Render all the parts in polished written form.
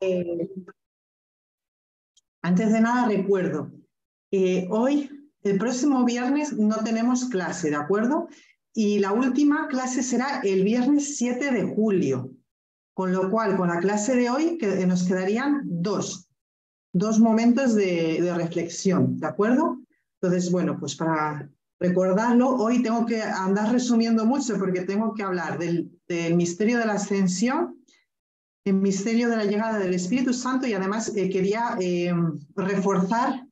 Eh, Antes de nada, recuerdo, el próximo viernes no tenemos clase, ¿de acuerdo? Y la última clase será el viernes 7 de julio, con lo cual, con la clase de hoy nos quedarían dos momentos de reflexión, ¿de acuerdo? Entonces, bueno, pues para recordarlo, hoy tengo que andar resumiendo mucho porque tengo que hablar del misterio de la ascensión, el misterio de la llegada del Espíritu Santo y además quería reforzar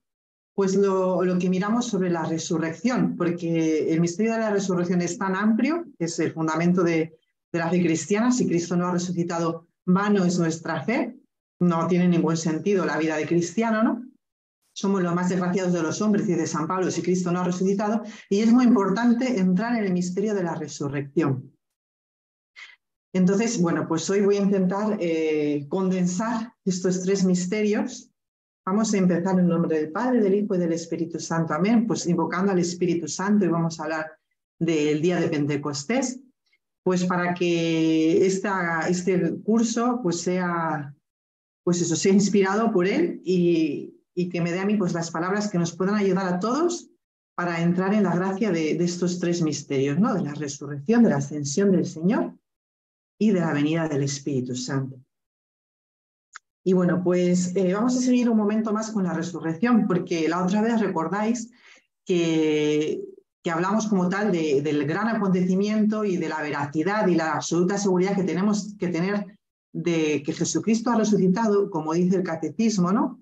pues lo que miramos sobre la resurrección, porque el misterio de la resurrección es tan amplio, es el fundamento de la fe cristiana. Si Cristo no ha resucitado, vano es nuestra fe, no tiene ningún sentido la vida de cristiano, ¿no? Somos los más desgraciados de los hombres, dice San Pablo, si Cristo no ha resucitado, y es muy importante entrar en el misterio de la resurrección. Entonces, bueno, pues hoy voy a intentar condensar estos tres misterios. Vamos a empezar en nombre del Padre, del Hijo y del Espíritu Santo. Amén. Pues invocando al Espíritu Santo y vamos a hablar del día de Pentecostés, pues para que este curso pues sea inspirado por él y que me dé a mí pues las palabras que nos puedan ayudar a todos para entrar en la gracia de estos tres misterios, ¿no? De la resurrección, de la ascensión del Señor y de la venida del Espíritu Santo. Y bueno, pues vamos a seguir un momento más con la resurrección, porque la otra vez recordáis que hablamos como tal del gran acontecimiento y de la veracidad y la absoluta seguridad que tenemos que tener de que Jesucristo ha resucitado, como dice el catecismo, ¿no?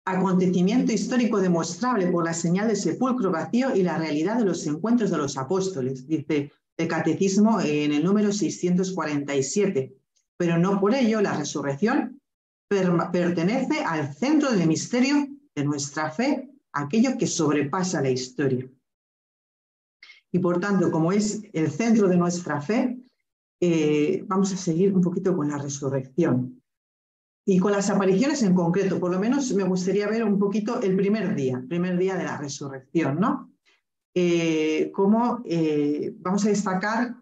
Acontecimiento histórico demostrable por la señal del sepulcro vacío y la realidad de los encuentros de los apóstoles, dice el catecismo en el número 647. Pero no por ello la resurrección pertenece al centro del misterio de nuestra fe, aquello que sobrepasa la historia. Y por tanto, como es el centro de nuestra fe, vamos a seguir un poquito con la resurrección. Y con las apariciones en concreto, por lo menos me gustaría ver un poquito el primer día de la resurrección, ¿no? Vamos a destacar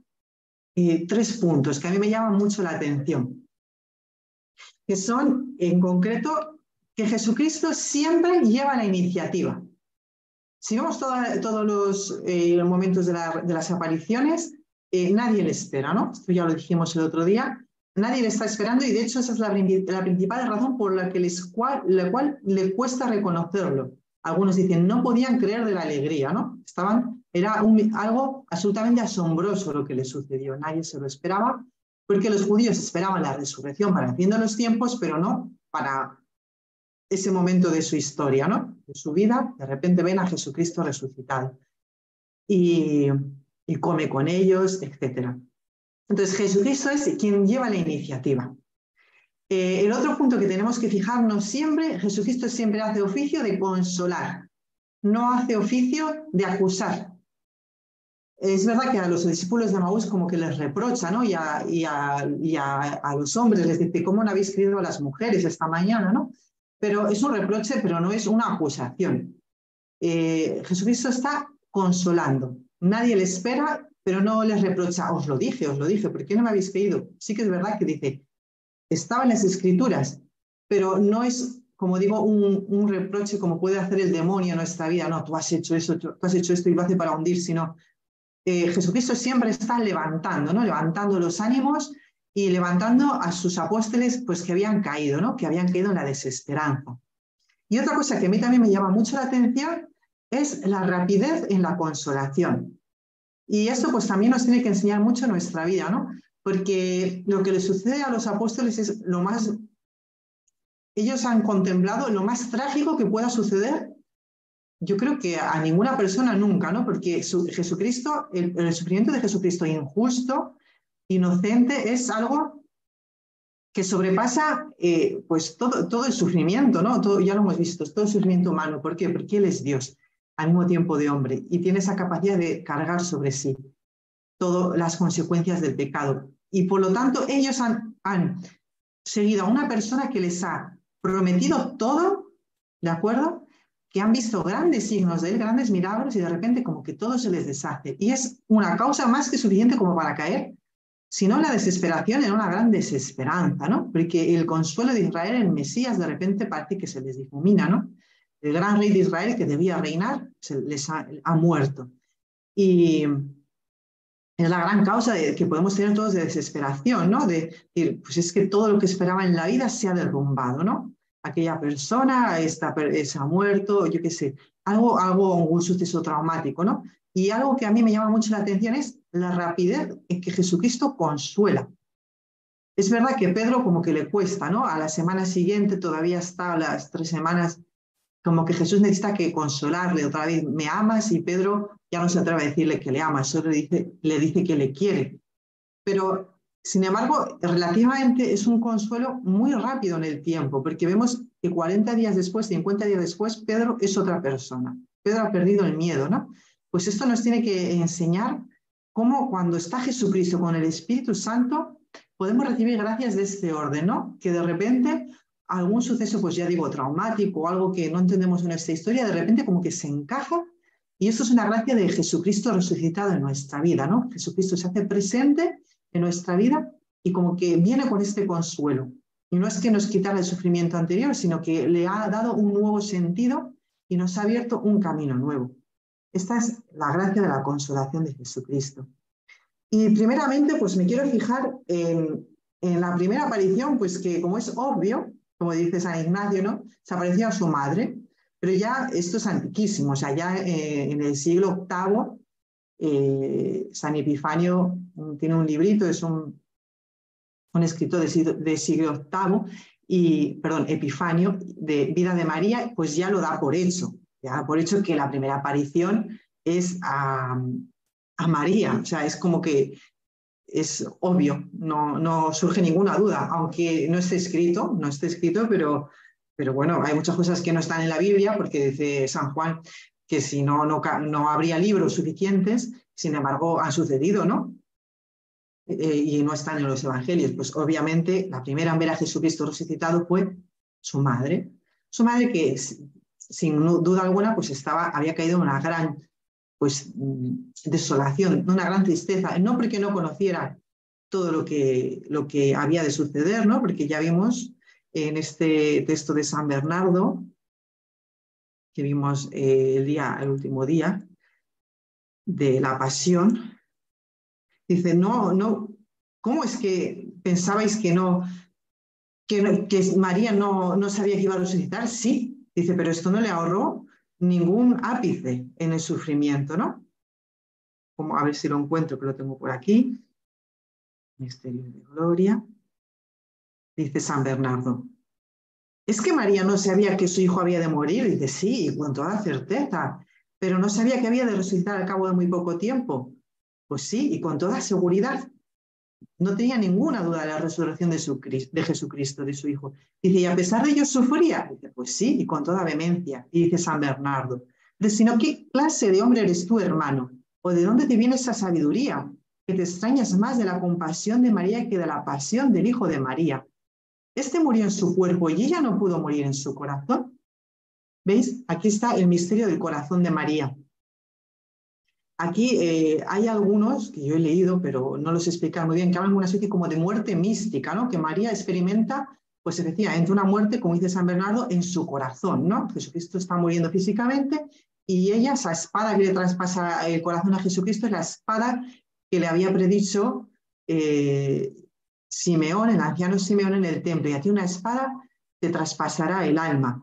tres puntos que a mí me llaman mucho la atención, que son, en concreto, que Jesucristo siempre lleva la iniciativa. Si vemos todos los momentos de las apariciones, nadie le espera, ¿no? Esto ya lo dijimos el otro día. Nadie le está esperando y de hecho esa es la principal razón por la cual le cuesta reconocerlo. Algunos dicen, no podían creer de la alegría, ¿no? Era algo absolutamente asombroso lo que le sucedió. Nadie se lo esperaba, porque los judíos esperaban la resurrección para el fin de los tiempos, pero no para ese momento de su historia, ¿no? De su vida, de repente ven a Jesucristo resucitado y come con ellos, etc. Entonces Jesucristo es quien lleva la iniciativa. El otro punto que tenemos que fijarnos siempre, Jesucristo siempre hace oficio de consolar, no hace oficio de acusar. Es verdad que a los discípulos de Emaús como que les reprocha, ¿no? Y a los hombres les dice, ¿cómo no habéis creído a las mujeres esta mañana, ¿no? Pero es un reproche, pero no es una acusación. Jesucristo está consolando. Nadie le espera, pero no les reprocha, os lo dije, ¿por qué no me habéis creído? Sí que es verdad que dice, estaba en las Escrituras, pero no es, como digo, un reproche como puede hacer el demonio en nuestra vida. No, tú has hecho eso, tú has hecho esto y lo hace para hundir, sino Jesucristo siempre está levantando, ¿no? Levantando los ánimos y levantando a sus apóstoles pues, que habían caído, ¿no? Que habían caído en la desesperanza. Y otra cosa que a mí también me llama mucho la atención es la rapidez en la consolación. Y esto pues también nos tiene que enseñar mucho en nuestra vida, ¿no? Porque lo que le sucede a los apóstoles es lo más... Ellos han contemplado lo más trágico que pueda suceder, yo creo que a ninguna persona nunca, ¿no? Porque Jesucristo, el sufrimiento de Jesucristo injusto, inocente, es algo que sobrepasa pues todo el sufrimiento, ¿no? Ya lo hemos visto, todo el sufrimiento humano. ¿Por qué? Porque Él es Dios, al mismo tiempo de hombre, y tiene esa capacidad de cargar sobre sí todas las consecuencias del pecado. Y por lo tanto, ellos han seguido a una persona que les ha prometido todo, ¿de acuerdo? Que han visto grandes signos de Él, grandes milagros, y de repente como que todo se les deshace. Y es una causa más que suficiente como para caer sino la desesperación era una gran desesperanza, ¿no? Porque el consuelo de Israel, el Mesías, de repente parece que se les difumina, ¿no? El gran rey de Israel que debía reinar les ha muerto. Y es la gran causa que podemos tener todos de desesperación, ¿no? De decir, pues es que todo lo que esperaba en la vida se ha derrumbado, ¿no? Aquella persona se ha muerto, yo qué sé, un suceso traumático, ¿no? Y algo que a mí me llama mucho la atención es la rapidez en que Jesucristo consuela. Es verdad que Pedro como que le cuesta, ¿no? A la semana siguiente todavía está, a las 3 semanas, como que Jesús necesita que consolarle otra vez, me amas, y Pedro ya no se atreve a decirle que le ama, solo le dice que le quiere. Pero, sin embargo, relativamente es un consuelo muy rápido en el tiempo, porque vemos que 40 días después, 50 días después, Pedro es otra persona. Pedro ha perdido el miedo, ¿no? Pues esto nos tiene que enseñar cómo cuando está Jesucristo con el Espíritu Santo, podemos recibir gracias de este orden, ¿no? Que de repente algún suceso, pues ya digo, traumático o algo que no entendemos en esta historia, de repente como que se encaja, y esto es una gracia de Jesucristo resucitado en nuestra vida, ¿no? Jesucristo se hace presente en nuestra vida y como que viene con este consuelo. Y no es que nos quitara el sufrimiento anterior, sino que le ha dado un nuevo sentido y nos ha abierto un camino nuevo. Esta es la gracia de la consolación de Jesucristo. Y primeramente, pues me quiero fijar en la primera aparición, pues que como es obvio, como dice San Ignacio, ¿no? Se apareció a su madre, pero ya esto es antiquísimo, o sea, ya en el siglo VIII, San Epifanio tiene un librito, es un escritor de siglo VIII, Epifanio, de Vida de María, pues ya lo da por hecho, que la primera aparición es a María, o sea, es como que es obvio, no surge ninguna duda, aunque no esté escrito, pero bueno, hay muchas cosas que no están en la Biblia, porque dice San Juan que si no habría libros suficientes, sin embargo han sucedido, ¿no? Y no están en los evangelios. Pues obviamente la primera en ver a Jesucristo resucitado fue su madre que sin duda alguna pues había caído en una gran desolación, una gran tristeza, no porque no conociera todo lo que había de suceder, ¿no? Porque ya vimos en este texto de San Bernardo, que vimos el último día de la Pasión, dice, no, ¿cómo es que pensabais que María no sabía que iba a resucitar? Sí, dice, pero esto no le ahorró ningún ápice en el sufrimiento, ¿no? A ver si lo encuentro, que lo tengo por aquí. Misterio de Gloria. Dice San Bernardo, ¿es que María no sabía que su hijo había de morir? Dice, sí, con toda certeza, pero no sabía que había de resucitar al cabo de muy poco tiempo. Pues sí, y con toda seguridad. No tenía ninguna duda de la resurrección de Jesucristo, de su hijo. Dice, ¿y a pesar de ello sufría? Dice, pues sí, y con toda vehemencia. Y dice San Bernardo, sino ¿qué clase de hombre eres tú, hermano? ¿O de dónde te viene esa sabiduría? Que te extrañas más de la compasión de María que de la pasión del hijo de María. Este murió en su cuerpo y ella no pudo morir en su corazón. ¿Veis? Aquí está el misterio del corazón de María. Aquí hay algunos que yo he leído, pero no los explican muy bien, que hablan de una especie como de muerte mística, ¿no? Que María experimenta, pues efectivamente, una muerte, como dice San Bernardo, en su corazón, ¿no? Jesucristo está muriendo físicamente y ella, esa espada que le traspasa el corazón a Jesucristo, es la espada que le había predicho Simeón, el anciano Simeón en el templo, y a ti una espada te traspasará el alma.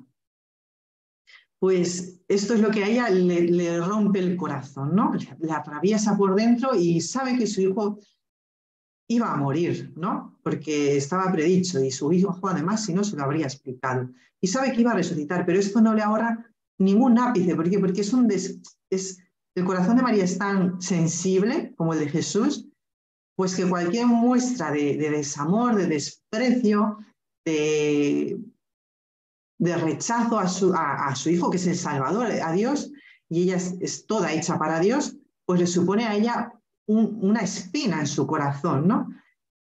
Pues esto es lo que a ella le rompe el corazón, ¿no? La atraviesa por dentro y sabe que su hijo iba a morir, ¿no? Porque estaba predicho y su hijo, además, si no, se lo habría explicado. Y sabe que iba a resucitar, pero esto no le ahorra ningún ápice. ¿Por qué? Porque el corazón de María es tan sensible como el de Jesús, pues que cualquier muestra de desamor, de desprecio, de rechazo a su hijo, que es el Salvador, a Dios, y ella es toda hecha para Dios, pues le supone a ella una espina en su corazón, ¿no?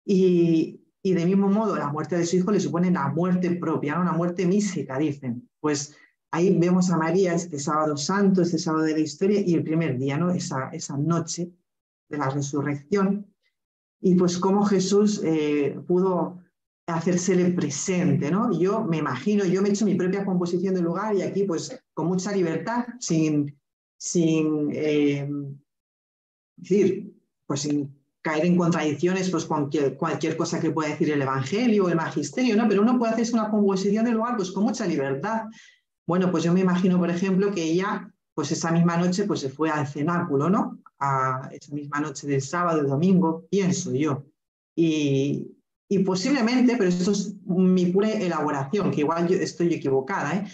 Y de mismo modo, la muerte de su hijo le supone la muerte propia, ¿no? Una muerte mística, dicen. Pues ahí vemos a María este sábado santo, este sábado de la historia, y el primer día, ¿no? Esa noche de la resurrección. y pues cómo Jesús pudo hacérsele presente, ¿no? Yo me imagino, yo me he hecho mi propia composición del lugar y aquí pues con mucha libertad, sin decir, pues sin caer en contradicciones, pues cualquier cosa que pueda decir el Evangelio o el Magisterio, ¿no? Pero uno puede hacerse una composición del lugar pues con mucha libertad. Bueno, pues yo me imagino, por ejemplo, que ella, pues esa misma noche, pues se fue al cenáculo, ¿no? A esa misma noche del sábado y domingo, pienso yo. Y posiblemente, pero esto es mi pura elaboración, que igual yo estoy equivocada, ¿eh?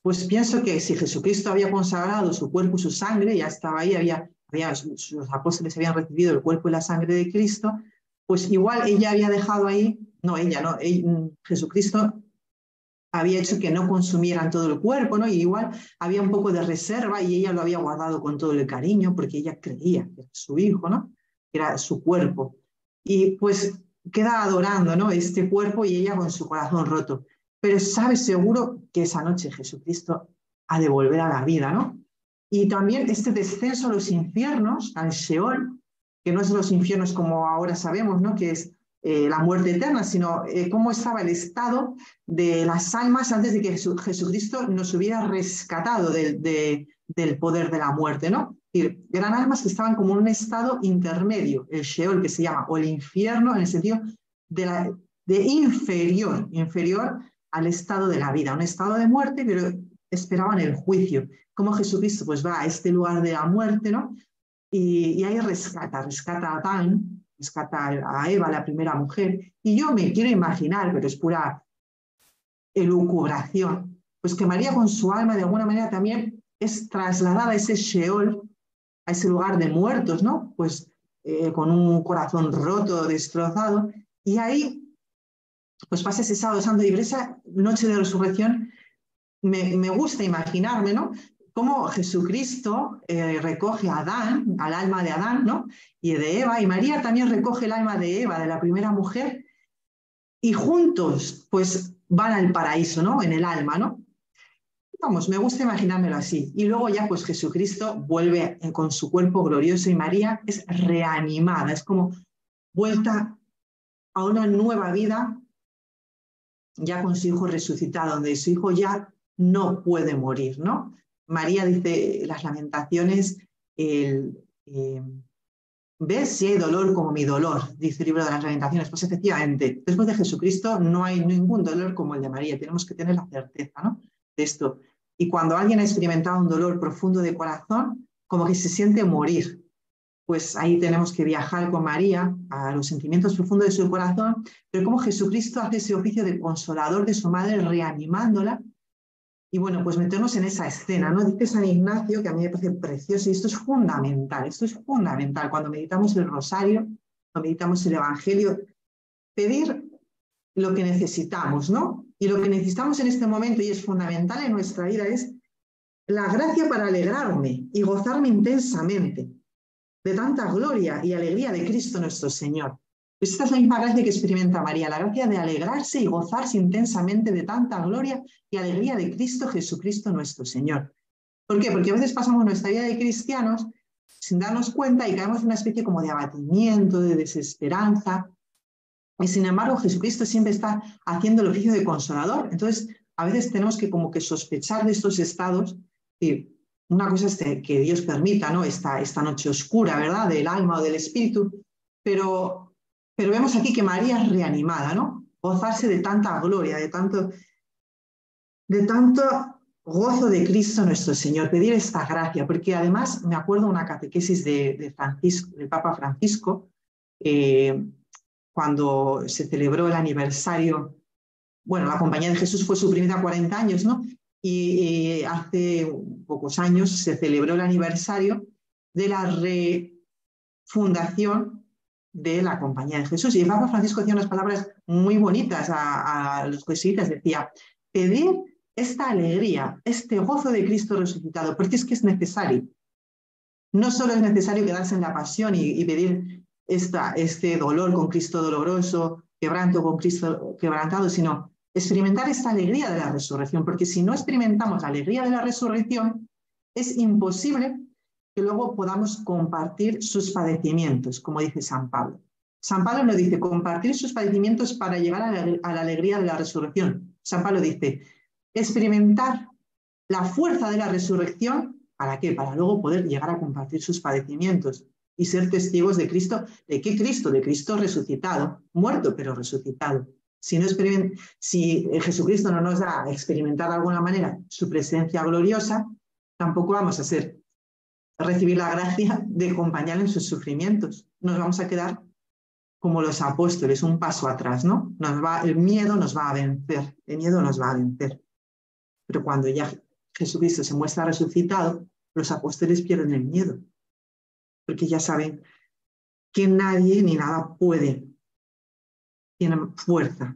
Pues pienso que si Jesucristo había consagrado su cuerpo y su sangre, ya estaba ahí, los apóstoles habían recibido el cuerpo y la sangre de Cristo, pues igual ella había dejado ahí, no ella, no, Jesucristo había hecho que no consumieran todo el cuerpo, ¿no? Y igual había un poco de reserva y ella lo había guardado con todo el cariño porque ella creía que era su hijo, ¿no? Que era su cuerpo. Y pues queda adorando, ¿no? Este cuerpo y ella con su corazón roto. Pero sabe seguro que esa noche Jesucristo ha de volver a la vida, ¿no? Y también este descenso a los infiernos, al Sheol, que no es los infiernos como ahora sabemos, ¿no? Que es la muerte eterna, sino cómo estaba el estado de las almas antes de que Jesucristo nos hubiera rescatado del poder de la muerte, ¿no? Es decir, eran almas que estaban como en un estado intermedio, el Sheol, que se llama, o el infierno, en el sentido de inferior al estado de la vida, un estado de muerte, pero esperaban el juicio. Como Jesucristo pues va a este lugar de la muerte, ¿no? Y ahí rescata a Adán, rescata a Eva, la primera mujer, y yo me quiero imaginar, pero es pura elucubración, pues que María con su alma de alguna manera también es trasladada a ese Sheol, a ese lugar de muertos, ¿no? Pues con un corazón roto, destrozado, y ahí pues pasa ese sábado santo y por esa noche de resurrección me gusta imaginarme, ¿no? Cómo Jesucristo recoge a Adán, al alma de Adán, ¿no? Y de Eva, y María también recoge el alma de Eva, de la primera mujer, y juntos, pues, van al paraíso, ¿no? En el alma, ¿no? Vamos, me gusta imaginármelo así. Y luego ya, pues, Jesucristo vuelve con su cuerpo glorioso y María es reanimada, es como vuelta a una nueva vida, ya con su hijo resucitado, donde su hijo ya no puede morir, ¿no? María dice las lamentaciones, ¿ves si hay dolor como mi dolor? Dice el libro de las lamentaciones. Pues efectivamente, después de Jesucristo no hay ningún dolor como el de María. Tenemos que tener la certeza, ¿no? De esto. Y cuando alguien ha experimentado un dolor profundo de corazón, como que se siente morir, pues ahí tenemos que viajar con María a los sentimientos profundos de su corazón, pero como Jesucristo hace ese oficio de consolador de su madre, reanimándola. Y bueno, pues meternos en esa escena, ¿no? Dice San Ignacio, que a mí me parece precioso, y esto es fundamental cuando meditamos el rosario, cuando meditamos el Evangelio, pedir lo que necesitamos, ¿no? Y lo que necesitamos en este momento, y es fundamental en nuestra vida, es la gracia para alegrarme y gozarme intensamente de tanta gloria y alegría de Cristo nuestro Señor. Pues esta es la misma gracia que experimenta María, la gracia de alegrarse y gozarse intensamente de tanta gloria y alegría de Cristo Jesucristo nuestro Señor. ¿Por qué? Porque a veces pasamos nuestra vida de cristianos sin darnos cuenta y caemos en una especie como de abatimiento, de desesperanza. Y sin embargo, Jesucristo siempre está haciendo el oficio de consolador. Entonces, a veces tenemos que como que sospechar de estos estados. Y una cosa es que Dios permita, ¿no? Esta noche oscura, ¿verdad? Del alma o del espíritu. Pero vemos aquí que María es reanimada, ¿no? Gozarse de tanta gloria, de tanto gozo de Cristo nuestro Señor, pedir esta gracia, porque además me acuerdo una catequesis del Papa Francisco, cuando se celebró el aniversario, bueno, la Compañía de Jesús fue suprimida 40 años, ¿no? Y hace pocos años se celebró el aniversario de la refundación de la Compañía de Jesús. Y el Papa Francisco decía unas palabras muy bonitas a los jesuitas, decía, pedir esta alegría, este gozo de Cristo resucitado, porque es que es necesario. No solo es necesario quedarse en la pasión y pedir este dolor con Cristo doloroso, quebranto con Cristo quebrantado, sino experimentar esta alegría de la resurrección, porque si no experimentamos la alegría de la resurrección, es imposible que luego podamos compartir sus padecimientos, como dice San Pablo. San Pablo nos dice compartir sus padecimientos para llegar a la alegría de la resurrección. San Pablo dice experimentar la fuerza de la resurrección, ¿para qué? Para luego poder llegar a compartir sus padecimientos y ser testigos de Cristo. ¿De qué Cristo? De Cristo resucitado, muerto pero resucitado. Si Jesucristo no nos da a experimentar de alguna manera su presencia gloriosa, tampoco vamos a recibir la gracia de acompañarle en sus sufrimientos. Nos vamos a quedar como los apóstoles, un paso atrás, ¿no? El miedo nos va a vencer, el miedo nos va a vencer. Pero cuando ya Jesucristo se muestra resucitado, los apóstoles pierden el miedo, porque ya saben que nadie ni nada tienen fuerza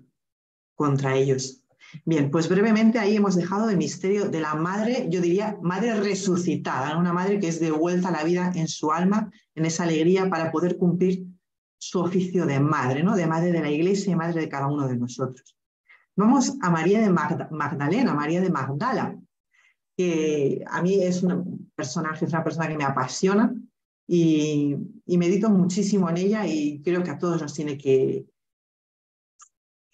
contra ellos. Bien, pues brevemente ahí hemos dejado el misterio de la madre, yo diría madre resucitada, ¿no? Una madre que es de vuelta a la vida en su alma, en esa alegría para poder cumplir su oficio de madre, ¿no? De madre de la Iglesia y madre de cada uno de nosotros. Vamos a María de Magdalena, María de Magdala, que a mí es una persona que me apasiona y medito muchísimo en ella y creo que a todos nos tiene que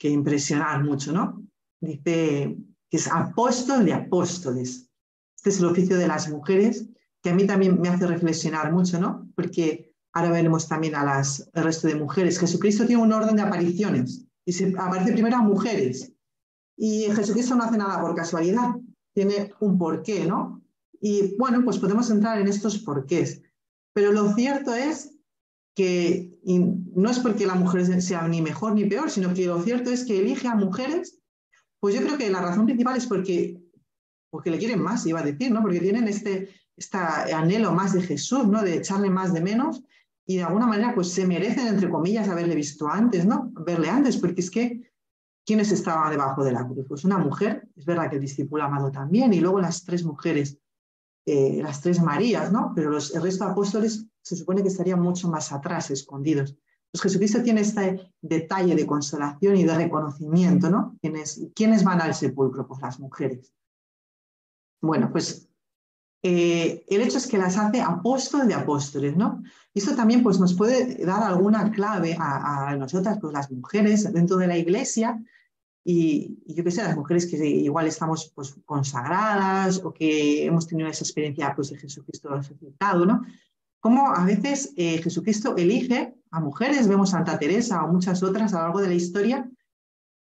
impresionar mucho, ¿no? Dice que es apóstol de apóstoles. Este es el oficio de las mujeres, que a mí también me hace reflexionar mucho, ¿no? Porque ahora veremos también al resto de mujeres. Jesucristo tiene un orden de apariciones y se aparece primero a mujeres. Y Jesucristo no hace nada por casualidad, tiene un porqué, ¿no? Y bueno, pues podemos entrar en estos porqués. Pero lo cierto es que no es porque la mujer sea ni mejor ni peor, sino que lo cierto es que elige a mujeres, pues yo creo que la razón principal es porque le quieren más, iba a decir, ¿no? Porque tienen este anhelo más de Jesús, ¿no? De echarle más de menos y de alguna manera pues se merecen, entre comillas, haberle visto antes, ¿no? Verle antes, porque es que ¿quiénes estaban debajo de la cruz? Pues una mujer, es verdad que el discípulo amado también, y luego las tres mujeres, las tres Marías, ¿no? Pero el resto de apóstoles se supone que estarían mucho más atrás, escondidos. Pues Jesucristo tiene este detalle de consolación y de reconocimiento, ¿no? ¿Quiénes van al sepulcro? Pues las mujeres. Bueno, pues el hecho es que las hace apóstol de apóstoles, ¿no? Y esto también pues, nos puede dar alguna clave a nosotras, pues las mujeres dentro de la Iglesia, y yo qué sé, las mujeres que igual estamos pues, consagradas o que hemos tenido esa experiencia pues, de Jesucristo resucitado, ¿no? Cómo a veces Jesucristo elige a mujeres, vemos Santa Teresa o muchas otras a lo largo de la historia,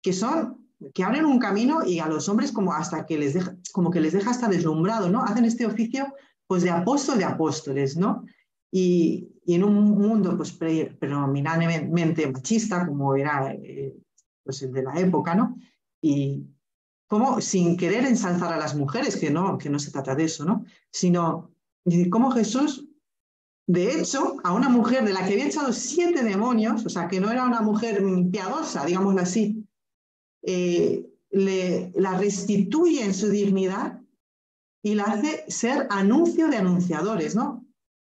que abren un camino y a los hombres como que les deja hasta deslumbrado, ¿no? Hacen este oficio pues, de apóstol de apóstoles, ¿no? Y en un mundo pues, predominantemente machista, como era pues, el de la época, ¿no? Y como sin querer ensalzar a las mujeres, que no se trata de eso, ¿no? Sino cómo Jesús, de hecho, a una mujer de la que había echado 7 demonios, o sea, que no era una mujer piadosa, digámoslo así, la restituye en su dignidad y la hace ser anuncio de anunciadores, ¿no?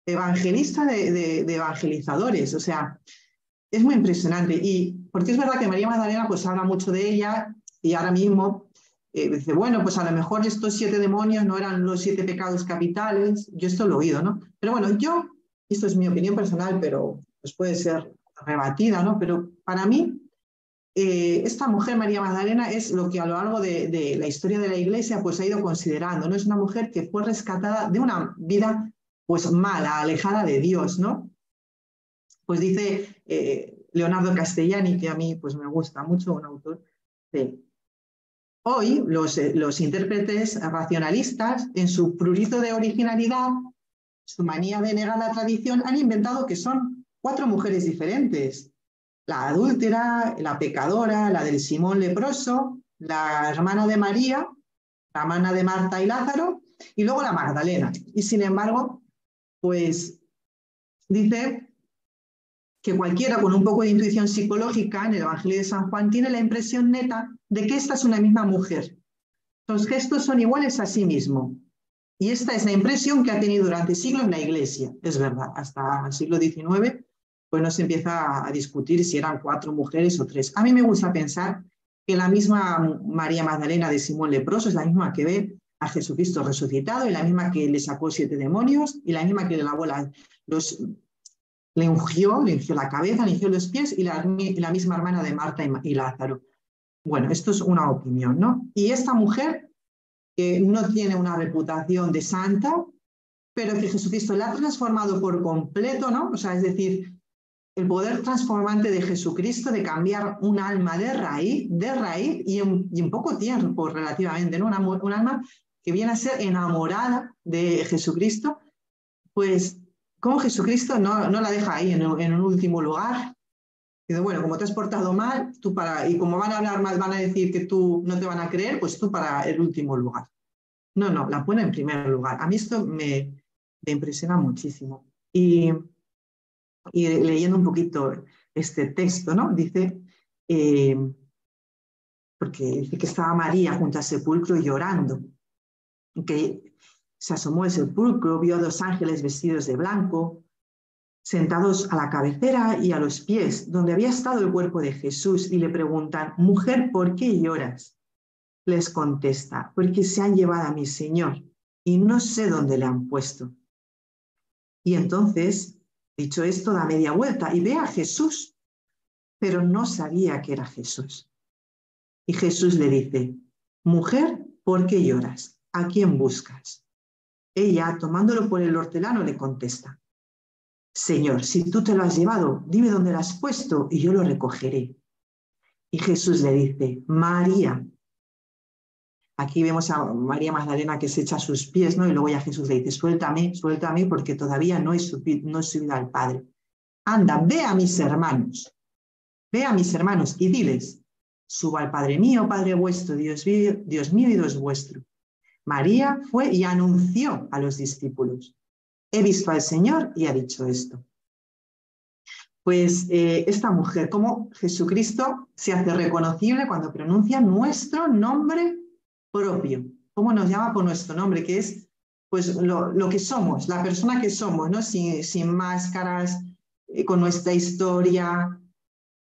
Evangelista de evangelizadores, o sea, es muy impresionante. Y porque es verdad que María Magdalena pues habla mucho de ella y ahora mismo dice, bueno, pues a lo mejor estos 7 demonios no eran los 7 pecados capitales, yo esto lo he oído, ¿no? Pero bueno, esto es mi opinión personal, pero pues puede ser rebatida, ¿no? Pero para mí, esta mujer, María Magdalena, es lo que a lo largo de la historia de la Iglesia pues ha ido considerando, ¿no? Es una mujer que fue rescatada de una vida pues mala, alejada de Dios, ¿no? Pues dice Leonardo Castellani, que a mí pues me gusta mucho, un autor de... Hoy los intérpretes racionalistas, en su prurito de originalidad, su manía de negar la tradición, han inventado que son 4 mujeres diferentes. La adúltera, la pecadora, la del Simón leproso, la hermana de María, la hermana de Marta y Lázaro, y luego la Magdalena. Y sin embargo, pues dice que cualquiera con un poco de intuición psicológica en el Evangelio de San Juan tiene la impresión neta de que esta es una misma mujer. Los gestos son iguales a sí mismo. Y esta es la impresión que ha tenido durante siglos la Iglesia. Es verdad, hasta el siglo XIX pues no se empieza a discutir si eran 4 mujeres o 3. A mí me gusta pensar que la misma María Magdalena de Simón leproso es la misma que ve a Jesucristo resucitado y la misma que le sacó 7 demonios y la misma que le le ungió la cabeza, le ungió los pies y la misma hermana de Marta y Lázaro. Bueno, esto es una opinión, ¿no? Y esta mujer, que no tiene una reputación de santa, pero que Jesucristo la ha transformado por completo, ¿no? O sea, es decir, el poder transformante de Jesucristo de cambiar un alma de raíz y en poco tiempo relativamente, ¿no? Un alma que viene a ser enamorada de Jesucristo, pues como Jesucristo no la deja ahí en un último lugar. Dice, bueno, como te has portado mal, y como van a hablar mal, van a decir que tú no te van a creer, pues tú para el último lugar. No, la pone en primer lugar. A mí esto me impresiona muchísimo. Y leyendo un poquito este texto, ¿no? Dice, porque dice que estaba María junto al sepulcro llorando, que se asomó al sepulcro, vio a 2 ángeles vestidos de blanco, sentados a la cabecera y a los pies, donde había estado el cuerpo de Jesús, y le preguntan, mujer, ¿por qué lloras? Les contesta, porque se han llevado a mi Señor y no sé dónde le han puesto. Y entonces, dicho esto, da media vuelta y ve a Jesús, pero no sabía que era Jesús. Y Jesús le dice, mujer, ¿por qué lloras? ¿A quién buscas? Ella, tomándolo por el hortelano, le contesta, Señor, si tú te lo has llevado, dime dónde lo has puesto y yo lo recogeré. Y Jesús le dice, María. Aquí vemos a María Magdalena que se echa a sus pies, ¿no? Y luego ya Jesús le dice, suéltame, porque todavía no he subido al Padre. Anda, ve a mis hermanos y diles, subo al Padre mío, Padre vuestro, Dios mío y Dios vuestro. María fue y anunció a los discípulos, he visto al Señor y ha dicho esto. Pues esta mujer, como Jesucristo se hace reconocible cuando pronuncia nuestro nombre propio, cómo nos llama por nuestro nombre, que es pues lo que somos, la persona que somos, ¿no? Sin máscaras, con nuestra historia,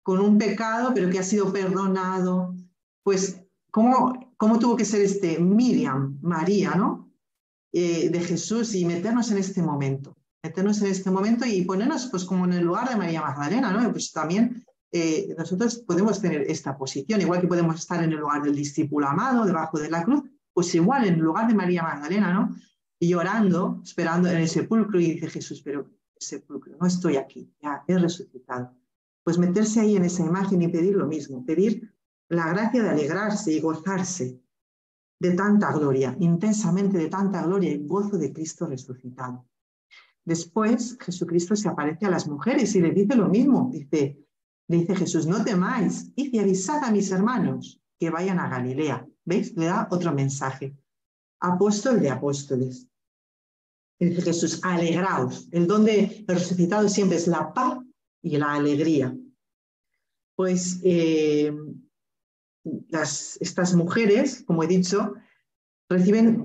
con un pecado, pero que ha sido perdonado. Pues, ¿cómo tuvo que ser Miriam, María, ¿no? De Jesús, y meternos en este momento y ponernos pues como en el lugar de María Magdalena, ¿no? Pues también nosotros podemos tener esta posición, igual que podemos estar en el lugar del discípulo amado, debajo de la cruz, pues igual en el lugar de María Magdalena, ¿no? Y llorando, esperando en el sepulcro, y dice Jesús, pero el sepulcro, no estoy aquí, ya he resucitado. Pues meterse ahí en esa imagen y pedir lo mismo, pedir la gracia de alegrarse y gozarse de tanta gloria, intensamente de tanta gloria y gozo de Cristo resucitado. Después, Jesucristo se aparece a las mujeres y le dice lo mismo. Le dice Jesús, no temáis, id y avisad a mis hermanos que vayan a Galilea. ¿Veis? Le da otro mensaje. Apóstol de apóstoles. Y dice Jesús, alegraos. El don del resucitado siempre es la paz y la alegría. Pues estas mujeres, como he dicho, reciben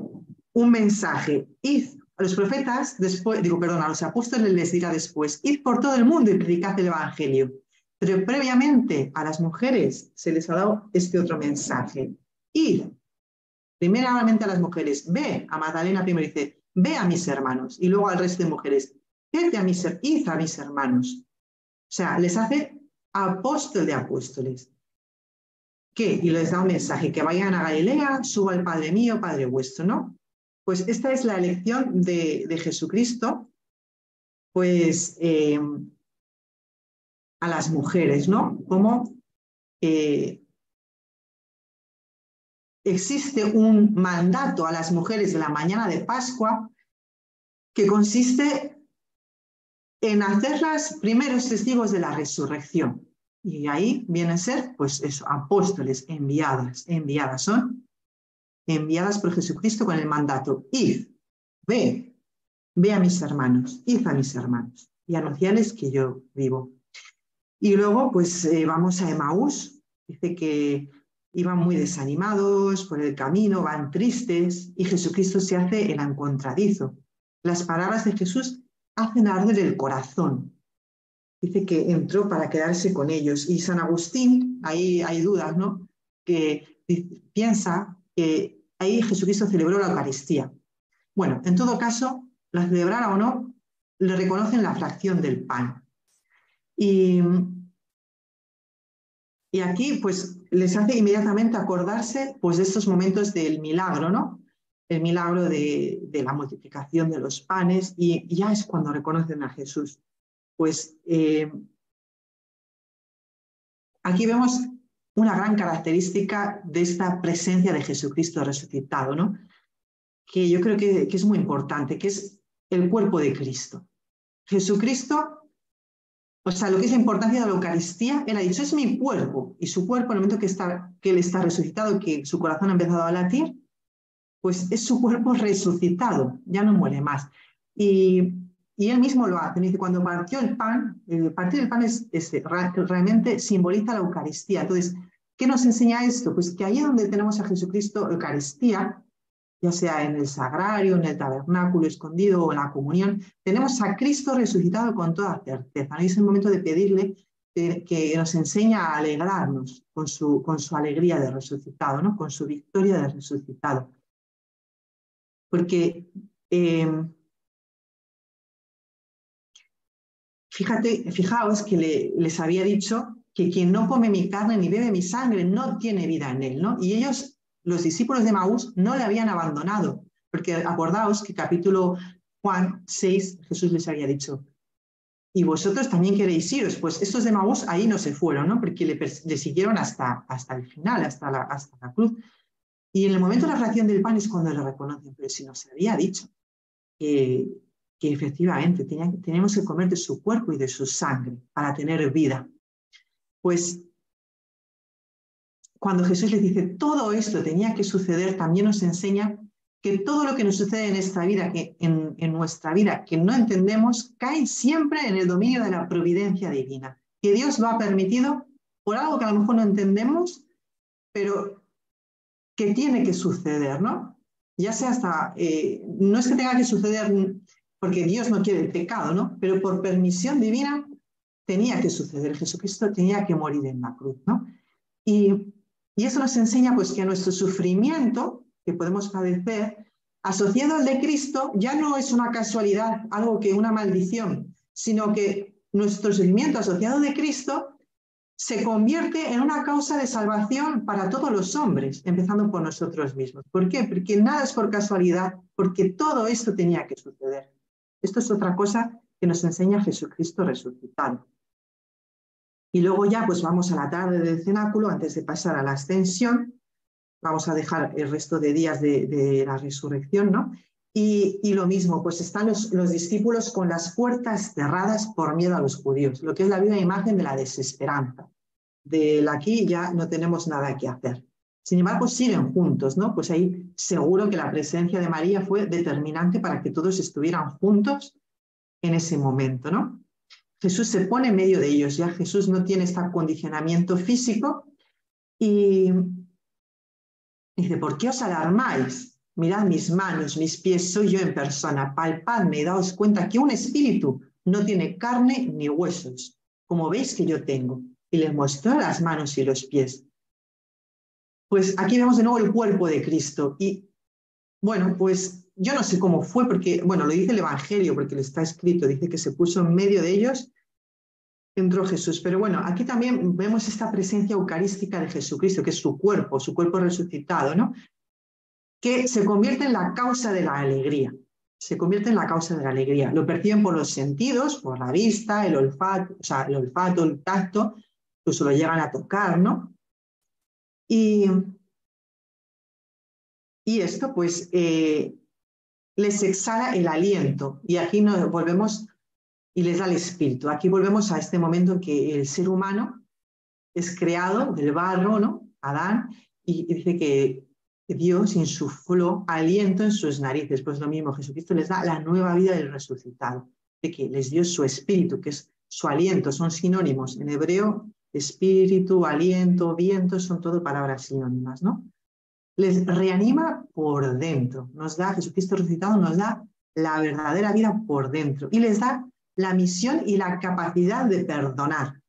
un mensaje. Id a los profetas, a los apóstoles les dirá después, id por todo el mundo y predicad el evangelio. Pero previamente a las mujeres se les ha dado este otro mensaje. Id, primeramente a las mujeres, ve a Magdalena primero, dice, ve a mis hermanos, y luego al resto de mujeres, id a mis hermanos. O sea, les hace apóstol de apóstoles. ¿Qué? Y les da un mensaje, que vayan a Galilea, suba al Padre mío, Padre vuestro, ¿no? Pues esta es la elección de Jesucristo, pues a las mujeres, ¿no? Como existe un mandato a las mujeres de la mañana de Pascua que consiste en hacerlas primeros testigos de la resurrección. Y ahí vienen a ser, pues eso, apóstoles, enviadas son enviadas por Jesucristo con el mandato, id, ve a mis hermanos, id a mis hermanos y anunciarles que yo vivo. Y luego pues vamos a Emaús, dice que iban muy desanimados por el camino, van tristes y Jesucristo se hace el encontradizo. Las palabras de Jesús hacen arder el corazón. Dice que entró para quedarse con ellos. Y San Agustín, ahí hay dudas, ¿no? Que piensa que ahí Jesucristo celebró la Eucaristía. Bueno, en todo caso, la celebrara o no, le reconocen la fracción del pan. Y aquí pues les hace inmediatamente acordarse pues de estos momentos del milagro, ¿no? El milagro de la multiplicación de los panes, y ya es cuando reconocen a Jesús. Pues aquí vemos una gran característica de esta presencia de Jesucristo resucitado, ¿no? Que yo creo que es muy importante, que es el cuerpo de Cristo. Jesucristo, o sea, lo que es la importancia de la Eucaristía, él ha dicho, es mi cuerpo, y su cuerpo, en el momento que él está resucitado, que su corazón ha empezado a latir, pues es su cuerpo resucitado, ya no muere más. Y él mismo lo hace, dice, cuando partió el pan, partir el pan realmente simboliza la Eucaristía. Entonces, ¿qué nos enseña esto? Pues que ahí donde tenemos a Jesucristo, Eucaristía, ya sea en el sagrario, en el tabernáculo escondido o en la comunión, tenemos a Cristo resucitado con toda certeza. ¿No? Y es el momento de pedirle que nos enseña a alegrarnos con su alegría de resucitado, ¿no? Con su victoria de resucitado. Porque fijaos que les había dicho que quien no come mi carne ni bebe mi sangre no tiene vida en él, ¿no? Y ellos, los discípulos de Maús, no le habían abandonado, porque acordaos que capítulo Juan 6, Jesús les había dicho, y vosotros también queréis iros. Pues estos de Maús ahí no se fueron, ¿no? Porque le siguieron hasta el final, hasta la cruz. Y en el momento de la fracción del pan es cuando le reconocen, pero si nos había dicho que efectivamente teníamos que comer de su cuerpo y de su sangre para tener vida. Pues cuando Jesús les dice todo esto tenía que suceder, también nos enseña que todo lo que nos sucede en esta vida, en nuestra vida, que no entendemos, cae siempre en el dominio de la providencia divina, que Dios lo ha permitido por algo que a lo mejor no entendemos, pero que tiene que suceder, ¿no? Ya sea hasta, no es que tenga que suceder porque Dios no quiere el pecado, ¿no? Pero por permisión divina tenía que suceder. Jesucristo tenía que morir en la cruz, ¿no? Y eso nos enseña pues que nuestro sufrimiento que podemos padecer, asociado al de Cristo, ya no es una casualidad, algo que una maldición, sino que nuestro sufrimiento asociado de Cristo se convierte en una causa de salvación para todos los hombres, empezando por nosotros mismos. ¿Por qué? Porque nada es por casualidad, porque todo esto tenía que suceder. Esto es otra cosa que nos enseña Jesucristo resucitado. Y luego ya pues vamos a la tarde del cenáculo, antes de pasar a la ascensión. Vamos a dejar el resto de días de la resurrección, ¿no? Y lo mismo, pues están los discípulos con las puertas cerradas por miedo a los judíos, lo que es la viva imagen de la desesperanza. De aquí ya no tenemos nada que hacer. Sin embargo, siguen juntos, ¿no? Pues ahí seguro que la presencia de María fue determinante para que todos estuvieran juntos en ese momento, ¿no? Jesús se pone en medio de ellos, ya Jesús no tiene este acondicionamiento físico y dice, ¿por qué os alarmáis? Mirad mis manos, mis pies, soy yo en persona, palpadme y daos cuenta que un espíritu no tiene carne ni huesos, como veis que yo tengo. Y les mostró las manos y los pies. Pues aquí vemos de nuevo el cuerpo de Cristo. Y bueno, pues yo no sé cómo fue, porque, bueno, lo dice el Evangelio, porque le está escrito, dice que se puso en medio de ellos, entró Jesús. Pero bueno, aquí también vemos esta presencia eucarística de Jesucristo, que es su cuerpo resucitado, ¿no? Que se convierte en la causa de la alegría. Se convierte en la causa de la alegría. Lo perciben por los sentidos, por la vista, el olfato, el tacto, incluso lo llegan a tocar, ¿no? Y esto, pues, les exhala el aliento. Y aquí nos volvemos, y les da el espíritu. Aquí volvemos a este momento en que el ser humano es creado del barro, ¿no? Adán, y dice que Dios insufló aliento en sus narices. Pues lo mismo, Jesucristo les da la nueva vida del resucitado, de que les dio su espíritu, que es su aliento, son sinónimos. En hebreo, espíritu, aliento, viento, son todo palabras sinónimas, ¿no? Les reanima por dentro, nos da, Jesucristo resucitado nos da la verdadera vida por dentro y les da la misión y la capacidad de perdonar.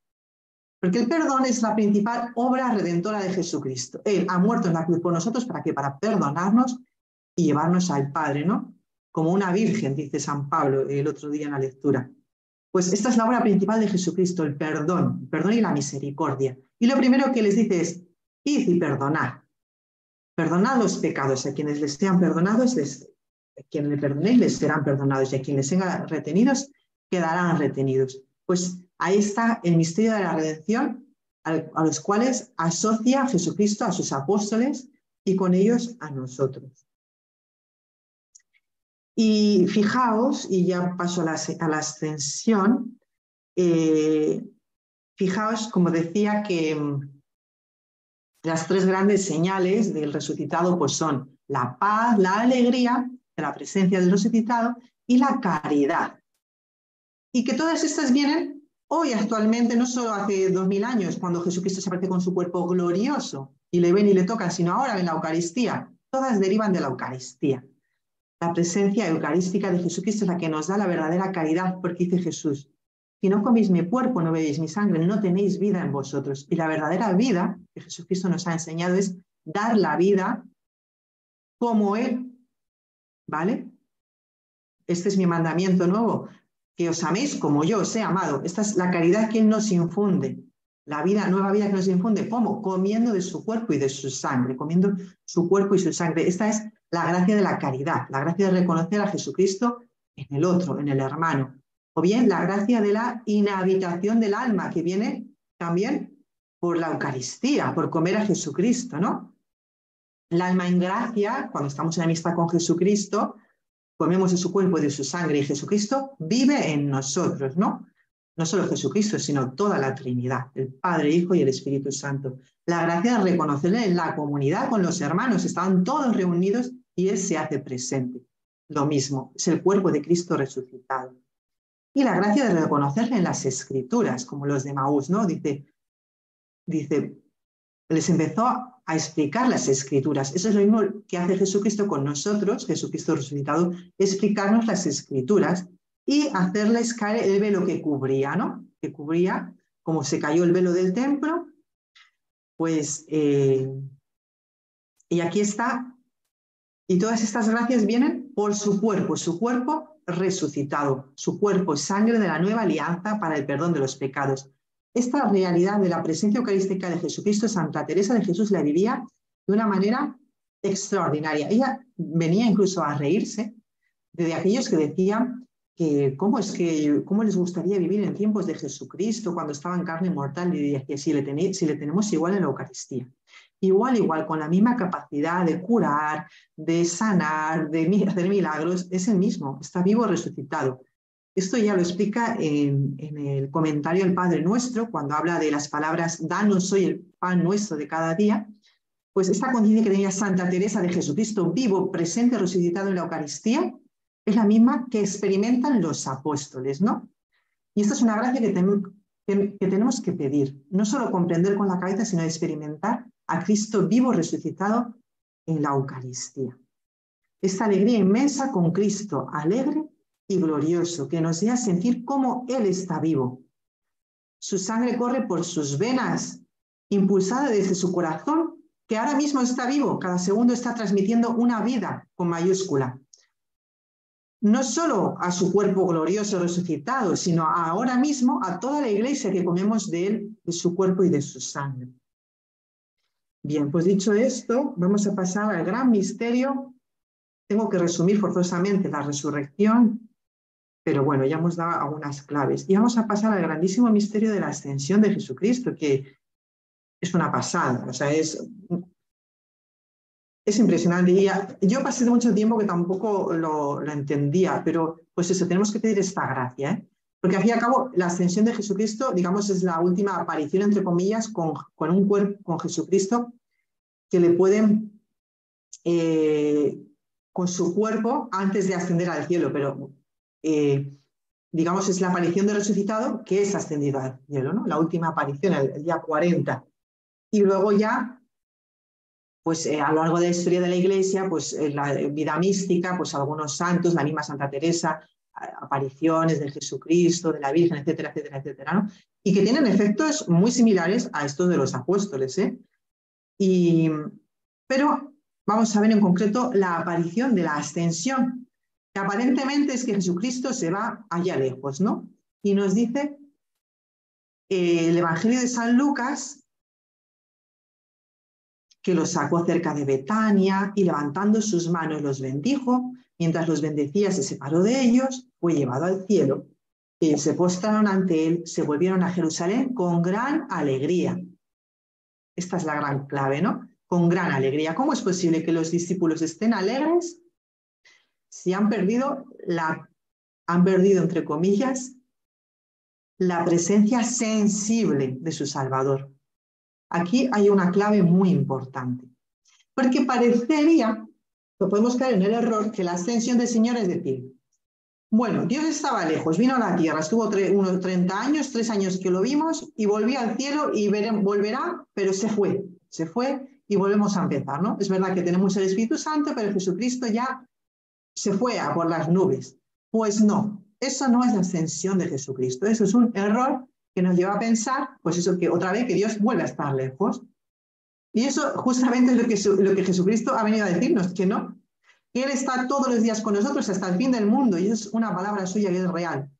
Porque el perdón es la principal obra redentora de Jesucristo. Él ha muerto en la cruz por nosotros, ¿para qué? Para perdonarnos y llevarnos al Padre, ¿no? Como una virgen, dice San Pablo el otro día en la lectura. Pues esta es la obra principal de Jesucristo, el perdón y la misericordia. Y lo primero que les dice es, id y perdonad. Perdonad los pecados, a quienes les sean perdonados, a quienes le perdonéis les serán perdonados, y a quienes sean retenidos, quedarán retenidos. Pues ahí está el misterio de la redención, a los cuales asocia Jesucristo a sus apóstoles y con ellos a nosotros. Y fijaos, y ya paso a la ascensión, fijaos, como decía, que las tres grandes señales del resucitado pues son la paz, la alegría de la presencia del resucitado y la caridad. Y que todas estas vienen hoy actualmente, no solo hace 2000 años, cuando Jesucristo se aparece con su cuerpo glorioso y le ven y le tocan, sino ahora en la Eucaristía. Todas derivan de la Eucaristía. La presencia eucarística de Jesucristo es la que nos da la verdadera caridad, porque dice Jesús, si no coméis mi cuerpo, no bebéis mi sangre, no tenéis vida en vosotros. Y la verdadera vida que Jesucristo nos ha enseñado es dar la vida como Él, ¿vale? Este es mi mandamiento nuevo, que os améis como yo os he amado. Esta es la caridad que Él nos infunde, la vida, nueva vida que nos infunde. ¿Cómo? Comiendo de su cuerpo y de su sangre, comiendo su cuerpo y su sangre. Esta es la gracia de la caridad, la gracia de reconocer a Jesucristo en el otro, en el hermano. O bien la gracia de la inhabitación del alma, que viene también por la Eucaristía, por comer a Jesucristo, ¿no? El alma en gracia, cuando estamos en amistad con Jesucristo, comemos de su cuerpo y de su sangre, y Jesucristo vive en nosotros, ¿no? No solo Jesucristo, sino toda la Trinidad, el Padre, Hijo y el Espíritu Santo. La gracia de reconocerle en la comunidad con los hermanos, estaban todos reunidos y Él se hace presente. Lo mismo, es el cuerpo de Cristo resucitado. Y la gracia de reconocerle en las Escrituras, como los de Maús, ¿no? Dice, les empezó a explicar las Escrituras. Eso es lo mismo que hace Jesucristo con nosotros, Jesucristo resucitado, explicarnos las Escrituras y hacerles caer el velo que cubría, ¿no? Que cubría, como se cayó el velo del templo, pues, y aquí está, y todas estas gracias vienen por su cuerpo resucitado, su cuerpo, sangre de la nueva alianza para el perdón de los pecados. Esta realidad de la presencia eucarística de Jesucristo, Santa Teresa de Jesús la vivía de una manera extraordinaria. Ella venía incluso a reírse de aquellos que decían que cómo les gustaría vivir en tiempos de Jesucristo cuando estaba en carne mortal, y decía, si le tenemos igual en la Eucaristía. Igual, con la misma capacidad de curar, de sanar, de hacer milagros, es el mismo, está vivo resucitado. Esto ya lo explica en el comentario del Padre Nuestro, cuando habla de las palabras, danos hoy el pan nuestro de cada día. Pues esta conciencia que tenía Santa Teresa de Jesucristo vivo, presente, resucitado en la Eucaristía, es la misma que experimentan los apóstoles, ¿no? Y esta es una gracia que tenemos que pedir, no solo comprender con la cabeza, sino experimentar a Cristo vivo resucitado en la Eucaristía. Esta alegría inmensa con Cristo, alegre y glorioso, que nos lleva a sentir cómo Él está vivo. Su sangre corre por sus venas, impulsada desde su corazón, que ahora mismo está vivo, cada segundo está transmitiendo una vida con mayúscula. No solo a su cuerpo glorioso resucitado, sino ahora mismo a toda la iglesia que comemos de Él, de su cuerpo y de su sangre. Bien, pues dicho esto, vamos a pasar al gran misterio. Tengo que resumir forzosamente la resurrección, pero bueno, ya hemos dado algunas claves. Y vamos a pasar al grandísimo misterio de la ascensión de Jesucristo, que es una pasada, o sea, es impresionante. Y yo pasé mucho tiempo que tampoco lo entendía, pero pues eso, tenemos que pedir esta gracia, ¿eh? Porque al fin y al cabo, la ascensión de Jesucristo, digamos, es la última aparición, entre comillas, con un cuerpo, con Jesucristo, que le pueden, con su cuerpo, antes de ascender al cielo, pero digamos, es la aparición del resucitado que es ascendido al cielo, ¿no? La última aparición, el día 40. Y luego ya, pues a lo largo de la historia de la Iglesia, pues la vida mística, pues algunos santos, la misma Santa Teresa, apariciones de Jesucristo, de la Virgen, etcétera, etcétera, etcétera, ¿no? Y que tienen efectos muy similares a estos de los apóstoles, ¿eh? Pero vamos a ver en concreto la aparición de la ascensión, que aparentemente es que Jesucristo se va allá lejos, ¿no? Y nos dice el Evangelio de San Lucas que los sacó cerca de Betania y levantando sus manos los bendijo. Mientras los bendecía se separó de ellos, fue llevado al cielo. Ellos se postraron ante él, se volvieron a Jerusalén con gran alegría. Esta es la gran clave, ¿no? Con gran alegría. ¿Cómo es posible que los discípulos estén alegres si han perdido, entre comillas, la presencia sensible de su Salvador? Aquí hay una clave muy importante, porque parecería que podemos caer en el error que la ascensión del Señor es decir, bueno, Dios estaba lejos, vino a la tierra, estuvo unos 30 años, 3 años que lo vimos y volvió al cielo y volverá, pero se fue y volvemos a empezar, ¿no? Es verdad que tenemos el Espíritu Santo, pero Jesucristo ya se fue a por las nubes. Pues no, eso no es la ascensión de Jesucristo, eso es un error que nos lleva a pensar, pues eso, que otra vez que Dios vuelve a estar lejos. Y eso justamente es lo que Jesucristo ha venido a decirnos, que no, que Él está todos los días con nosotros hasta el fin del mundo, y eso es una palabra suya que es real.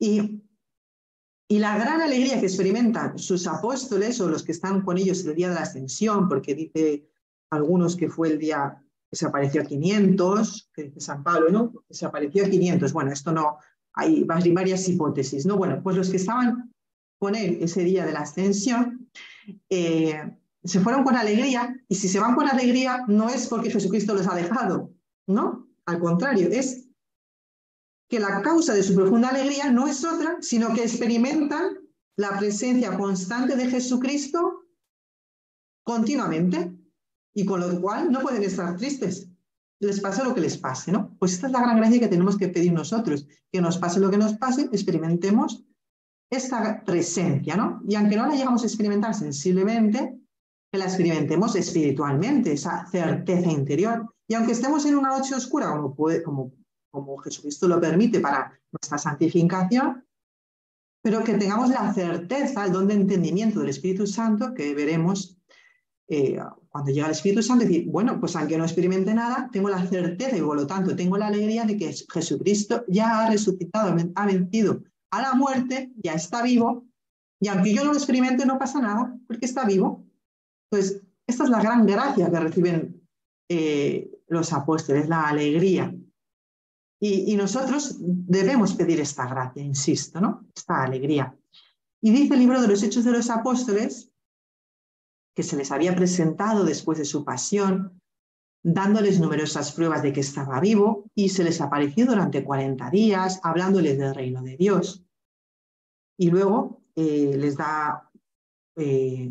Y la gran alegría que experimentan sus apóstoles o los que están con ellos el día de la ascensión, porque dice algunos que fue el día que se apareció a 500, que dice San Pablo, ¿no? Que se apareció a 500. Bueno, esto no, hay varias hipótesis, ¿no? Bueno, pues los que estaban con él ese día de la ascensión, se fueron con alegría, y si se van con alegría no es porque Jesucristo los ha dejado, ¿no? Al contrario, es que la causa de su profunda alegría no es otra, sino que experimentan la presencia constante de Jesucristo continuamente, y con lo cual no pueden estar tristes. Les pase lo que les pase, ¿no? Pues esta es la gran gracia que tenemos que pedir nosotros, que nos pase lo que nos pase, experimentemos esta presencia, ¿no? Y aunque no la llegamos a experimentar sensiblemente, que la experimentemos espiritualmente, esa certeza interior. Y aunque estemos en una noche oscura, como Jesucristo lo permite para nuestra santificación, pero que tengamos la certeza, el don de entendimiento del Espíritu Santo, que veremos cuando llega el Espíritu Santo, decir, bueno, pues aunque no experimente nada, tengo la certeza y por lo tanto tengo la alegría de que Jesucristo ya ha resucitado, ha vencido a la muerte, ya está vivo, y aunque yo no lo experimente, no pasa nada, porque está vivo. Pues esta es la gran gracia que reciben los apóstoles, la alegría. Y nosotros debemos pedir esta gracia, insisto, ¿no? Esta alegría. Y dice el libro de los Hechos de los Apóstoles que se les había presentado después de su pasión, dándoles numerosas pruebas de que estaba vivo, y se les apareció durante 40 días, hablándoles del reino de Dios. Y luego les da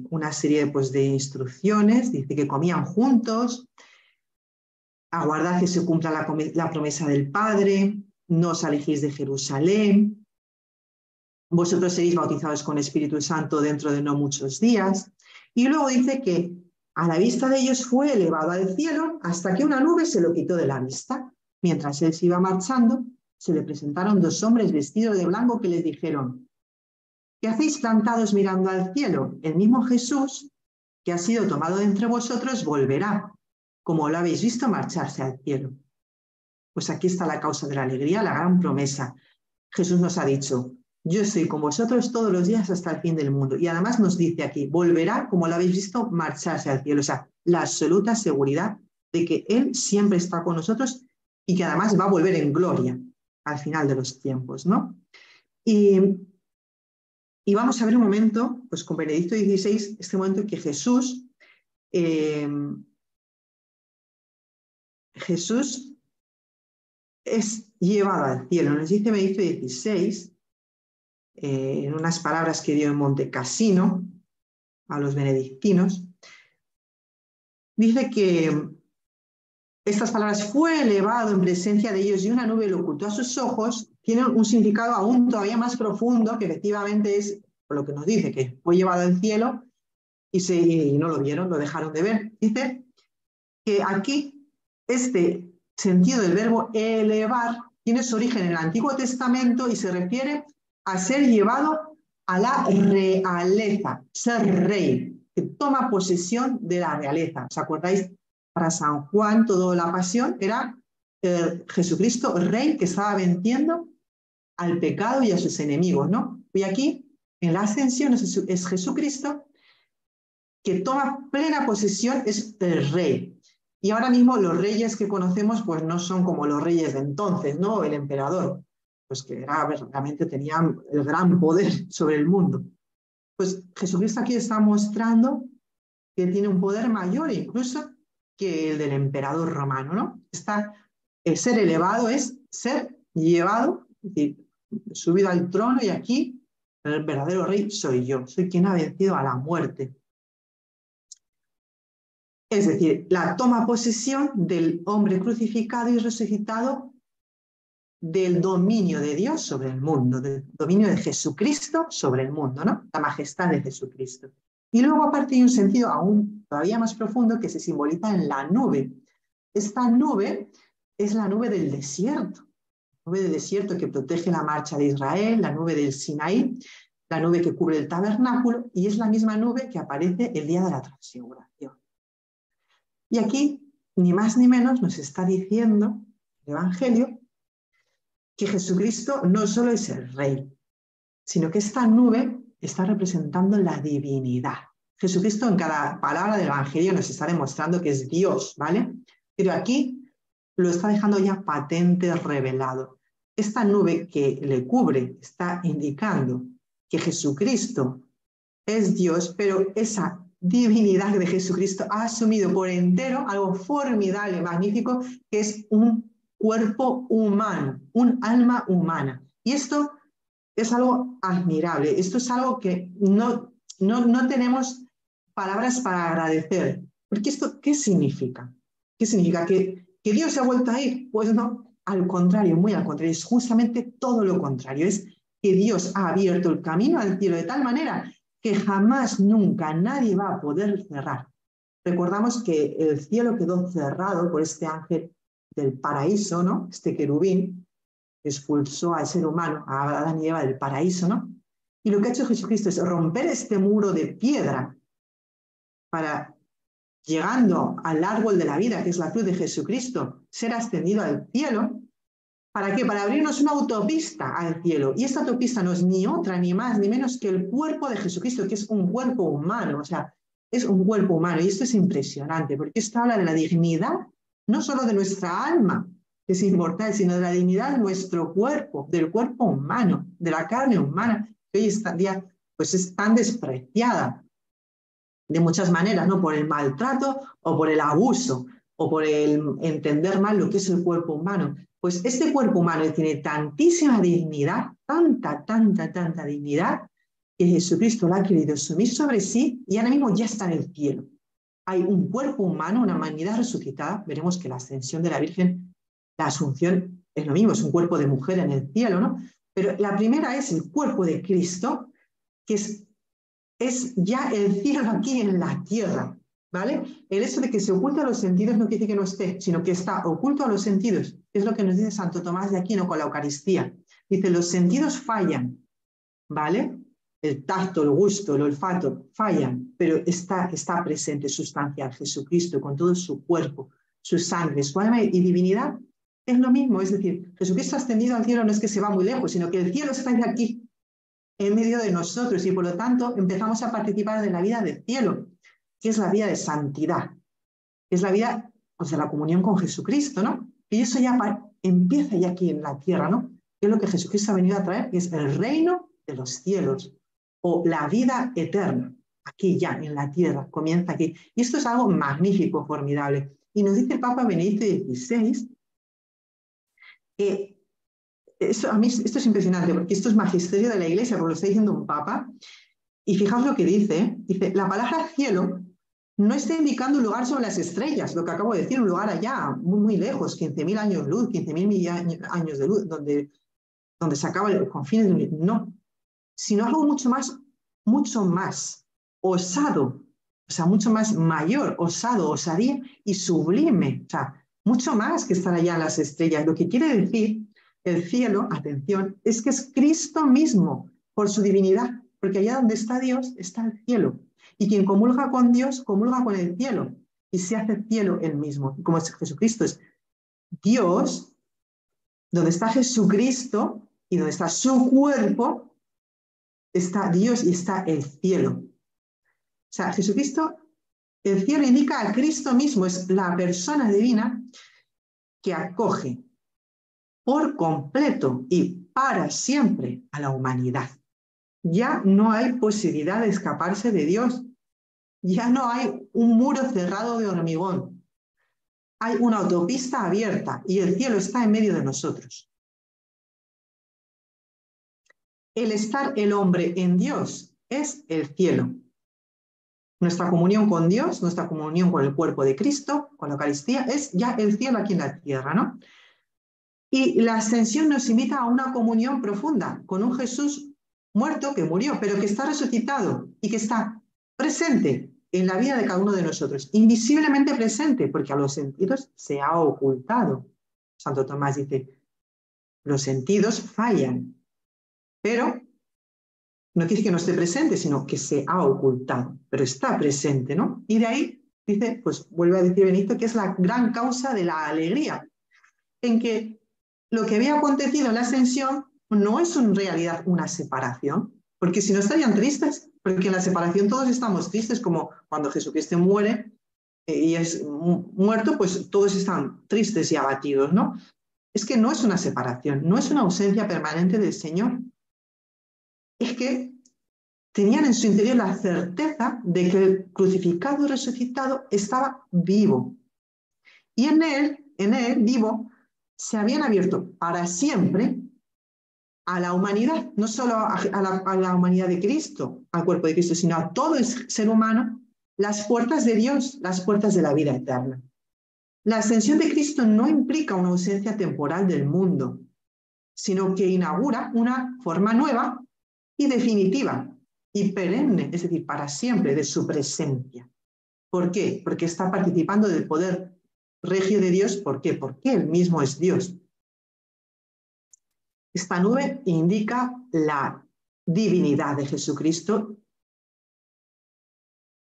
una serie pues, de instrucciones, dice que comían juntos, aguardad que se cumpla la promesa del Padre, no os alejéis de Jerusalén, vosotros seréis bautizados con Espíritu Santo dentro de no muchos días. Y luego dice que a la vista de ellos fue elevado al cielo hasta que una nube se lo quitó de la vista. Mientras él se iba marchando, se le presentaron 2 hombres vestidos de blanco que les dijeron, ¿qué hacéis plantados mirando al cielo? El mismo Jesús, que ha sido tomado de entre vosotros, volverá, como lo habéis visto marcharse al cielo. Pues aquí está la causa de la alegría, la gran promesa. Jesús nos ha dicho, yo estoy con vosotros todos los días hasta el fin del mundo. Y además nos dice aquí, volverá, como lo habéis visto, marcharse al cielo. O sea, la absoluta seguridad de que Él siempre está con nosotros y que además va a volver en gloria al final de los tiempos, ¿no? Y vamos a ver un momento, pues con Benedicto XVI, este momento en que Jesús es llevado al cielo. Nos dice Benedicto XVI, en unas palabras que dio en Monte Cassino a los benedictinos, dice que estas palabras, fue elevado en presencia de ellos y una nube lo ocultó a sus ojos, tienen un significado aún todavía más profundo, que efectivamente es por lo que nos dice, que fue llevado al cielo y no lo vieron, lo dejaron de ver. Dice que aquí este sentido del verbo elevar tiene su origen en el Antiguo Testamento y se refiere a ser llevado a la realeza, ser rey, que toma posesión de la realeza. ¿Os acordáis? Para San Juan, toda la pasión era Jesucristo, rey que estaba venciendo al pecado y a sus enemigos, ¿no? Y aquí, en la ascensión, es Jesucristo que toma plena posesión, es el rey. Y ahora mismo los reyes que conocemos pues no son como los reyes de entonces, ¿no? El emperador, pues que era, realmente tenían el gran poder sobre el mundo. Pues Jesucristo aquí está mostrando que tiene un poder mayor incluso que el del emperador romano, ¿no? Ser elevado es ser llevado, es decir, subido al trono, y aquí el verdadero rey soy yo, soy quien ha vencido a la muerte. Es decir, la toma posesión del hombre crucificado y resucitado, del dominio de Dios sobre el mundo, del dominio de Jesucristo sobre el mundo, ¿no? La majestad de Jesucristo. Y luego aparte hay un sentido aún todavía más profundo que se simboliza en la nube. Esta nube es la nube del desierto, la nube del desierto que protege la marcha de Israel, la nube del Sinaí, la nube que cubre el tabernáculo, y es la misma nube que aparece el día de la transfiguración. Y aquí, ni más ni menos, nos está diciendo el Evangelio que Jesucristo no solo es el rey, sino que esta nube está representando la divinidad. Jesucristo en cada palabra del Evangelio nos está demostrando que es Dios, ¿vale? Pero aquí lo está dejando ya patente, revelado. Esta nube que le cubre está indicando que Jesucristo es Dios, pero esa divinidad de Jesucristo ha asumido por entero algo formidable, magnífico, que es un cuerpo humano, un alma humana. Y esto es algo admirable, esto es algo que no tenemos palabras para agradecer. Porque esto, ¿qué significa? ¿Qué significa? ¿Que Dios se ha vuelto a ir? Pues no, al contrario, muy al contrario, es justamente todo lo contrario, es que Dios ha abierto el camino al cielo de tal manera que jamás, nunca, nadie va a poder cerrar. Recordamos que el cielo quedó cerrado por este ángel del paraíso, ¿no? Este querubín que expulsó al ser humano, a Adán y Eva, del paraíso, ¿no? Y lo que ha hecho Jesucristo es romper este muro de piedra para, llegando al árbol de la vida, que es la cruz de Jesucristo, ser ascendido al cielo. ¿Para qué? Para abrirnos una autopista al cielo. Y esta autopista no es ni otra, ni más, ni menos que el cuerpo de Jesucristo, que es un cuerpo humano. O sea, es un cuerpo humano. Y esto es impresionante, porque esto habla de la dignidad, no solo de nuestra alma, que es inmortal, sino de la dignidad de nuestro cuerpo, del cuerpo humano, de la carne humana, que hoy en día pues es tan despreciada de muchas maneras, ¿no? Por el maltrato o por el abuso o por el entender mal lo que es el cuerpo humano. Pues este cuerpo humano tiene tantísima dignidad, tanta dignidad, que Jesucristo lo ha querido asumir sobre sí y ahora mismo ya está en el cielo. Hay un cuerpo humano, una humanidad resucitada. Veremos que la ascensión de la Virgen, la asunción es lo mismo, es un cuerpo de mujer en el cielo, ¿no? Pero la primera es el cuerpo de Cristo, que es ya el cielo aquí en la tierra, ¿vale? El hecho de que se oculta a los sentidos no quiere decir que no esté, sino que está oculto a los sentidos. Es lo que nos dice Santo Tomás de Aquino con la Eucaristía. Dice, los sentidos fallan, ¿vale? El tacto, el gusto, el olfato fallan, pero está presente, sustancial, Jesucristo con todo su cuerpo, su sangre, su alma y divinidad. Es lo mismo, es decir, Jesucristo ascendido al cielo no es que se va muy lejos, sino que el cielo está aquí, en medio de nosotros, y por lo tanto empezamos a participar de la vida del cielo, que es la vida de santidad, que es la vida, o sea, la comunión con Jesucristo, ¿no? Y eso ya empieza ya aquí en la tierra, ¿no? Que es lo que Jesucristo ha venido a traer, que es el reino de los cielos, o la vida eterna, aquí ya en la tierra, comienza aquí. Y esto es algo magnífico, formidable. Y nos dice el Papa Benedicto XVI que a mí esto es impresionante, porque esto es magisterio de la Iglesia, porque lo está diciendo un papa. Y fijaos lo que dice. Dice, la palabra cielo no está indicando un lugar sobre las estrellas, lo que acabo de decir, un lugar allá, muy lejos, 15.000 años luz, 15.000 años de luz, donde se acaba el confín del universo. No, sino algo mucho más osado, o sea, mucho más mayor, osado, osadía y sublime. O sea, mucho más que estar allá en las estrellas. Lo que quiere decir el cielo, atención, es que es Cristo mismo por su divinidad, porque allá donde está Dios está el cielo. Y quien comulga con Dios, comulga con el cielo y se hace cielo él mismo. Como Jesucristo es Dios, donde está Jesucristo, Y donde está su cuerpo, está Dios y está el cielo. O sea, Jesucristo, el cielo indica a Cristo mismo, es la persona divina que acoge por completo y para siempre a la humanidad. Ya no hay posibilidad de escaparse de Dios. Ya no hay un muro cerrado de hormigón. Hay una autopista abierta y el cielo está en medio de nosotros. El estar el hombre en Dios es el cielo. Nuestra comunión con Dios, nuestra comunión con el cuerpo de Cristo, con la Eucaristía, es ya el cielo aquí en la tierra, ¿no? Y la ascensión nos invita a una comunión profunda con un Jesús muerto que murió, pero que está resucitado y que está presente en la vida de cada uno de nosotros, invisiblemente presente, porque a los sentidos se ha ocultado. Santo Tomás dice, los sentidos fallan, pero no quiere decir que no esté presente, sino que se ha ocultado, pero está presente, ¿no? Y de ahí, dice, pues vuelve a decir Benito, que es la gran causa de la alegría, en que lo que había acontecido en la ascensión no es en realidad una separación, porque si no estarían tristes, porque en la separación todos estamos tristes, como cuando Jesucristo muere y es muerto, pues todos están tristes y abatidos, ¿no? Es que no es una separación, no es una ausencia permanente del Señor. Es que tenían en su interior la certeza de que el crucificado y resucitado estaba vivo. Y en él vivo, se habían abierto para siempre a la humanidad, no solo a la humanidad de Cristo, al cuerpo de Cristo, sino a todo el ser humano, las puertas de Dios, las puertas de la vida eterna. La ascensión de Cristo no implica una ausencia temporal del mundo, sino que inaugura una forma nueva y definitiva y perenne, es decir, para siempre, de su presencia. ¿Por qué? Porque está participando del poder regio de Dios. ¿Por qué? Porque Él mismo es Dios. Esta nube indica la divinidad de Jesucristo,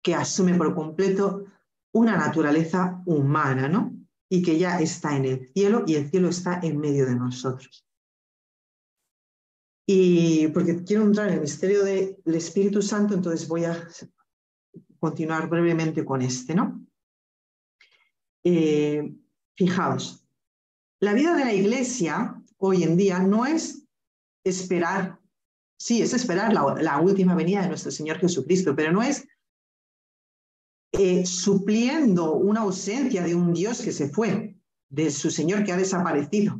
que asume por completo una naturaleza humana, ¿no? Y que ya está en el cielo y el cielo está en medio de nosotros. Y porque quiero entrar en el misterio del Espíritu Santo, entonces voy a continuar brevemente con este, ¿no? Fijaos, la vida de la Iglesia hoy en día no es esperar, sí, es esperar la última venida de nuestro Señor Jesucristo, pero no es supliendo una ausencia de un Dios que se fue, de su Señor que ha desaparecido.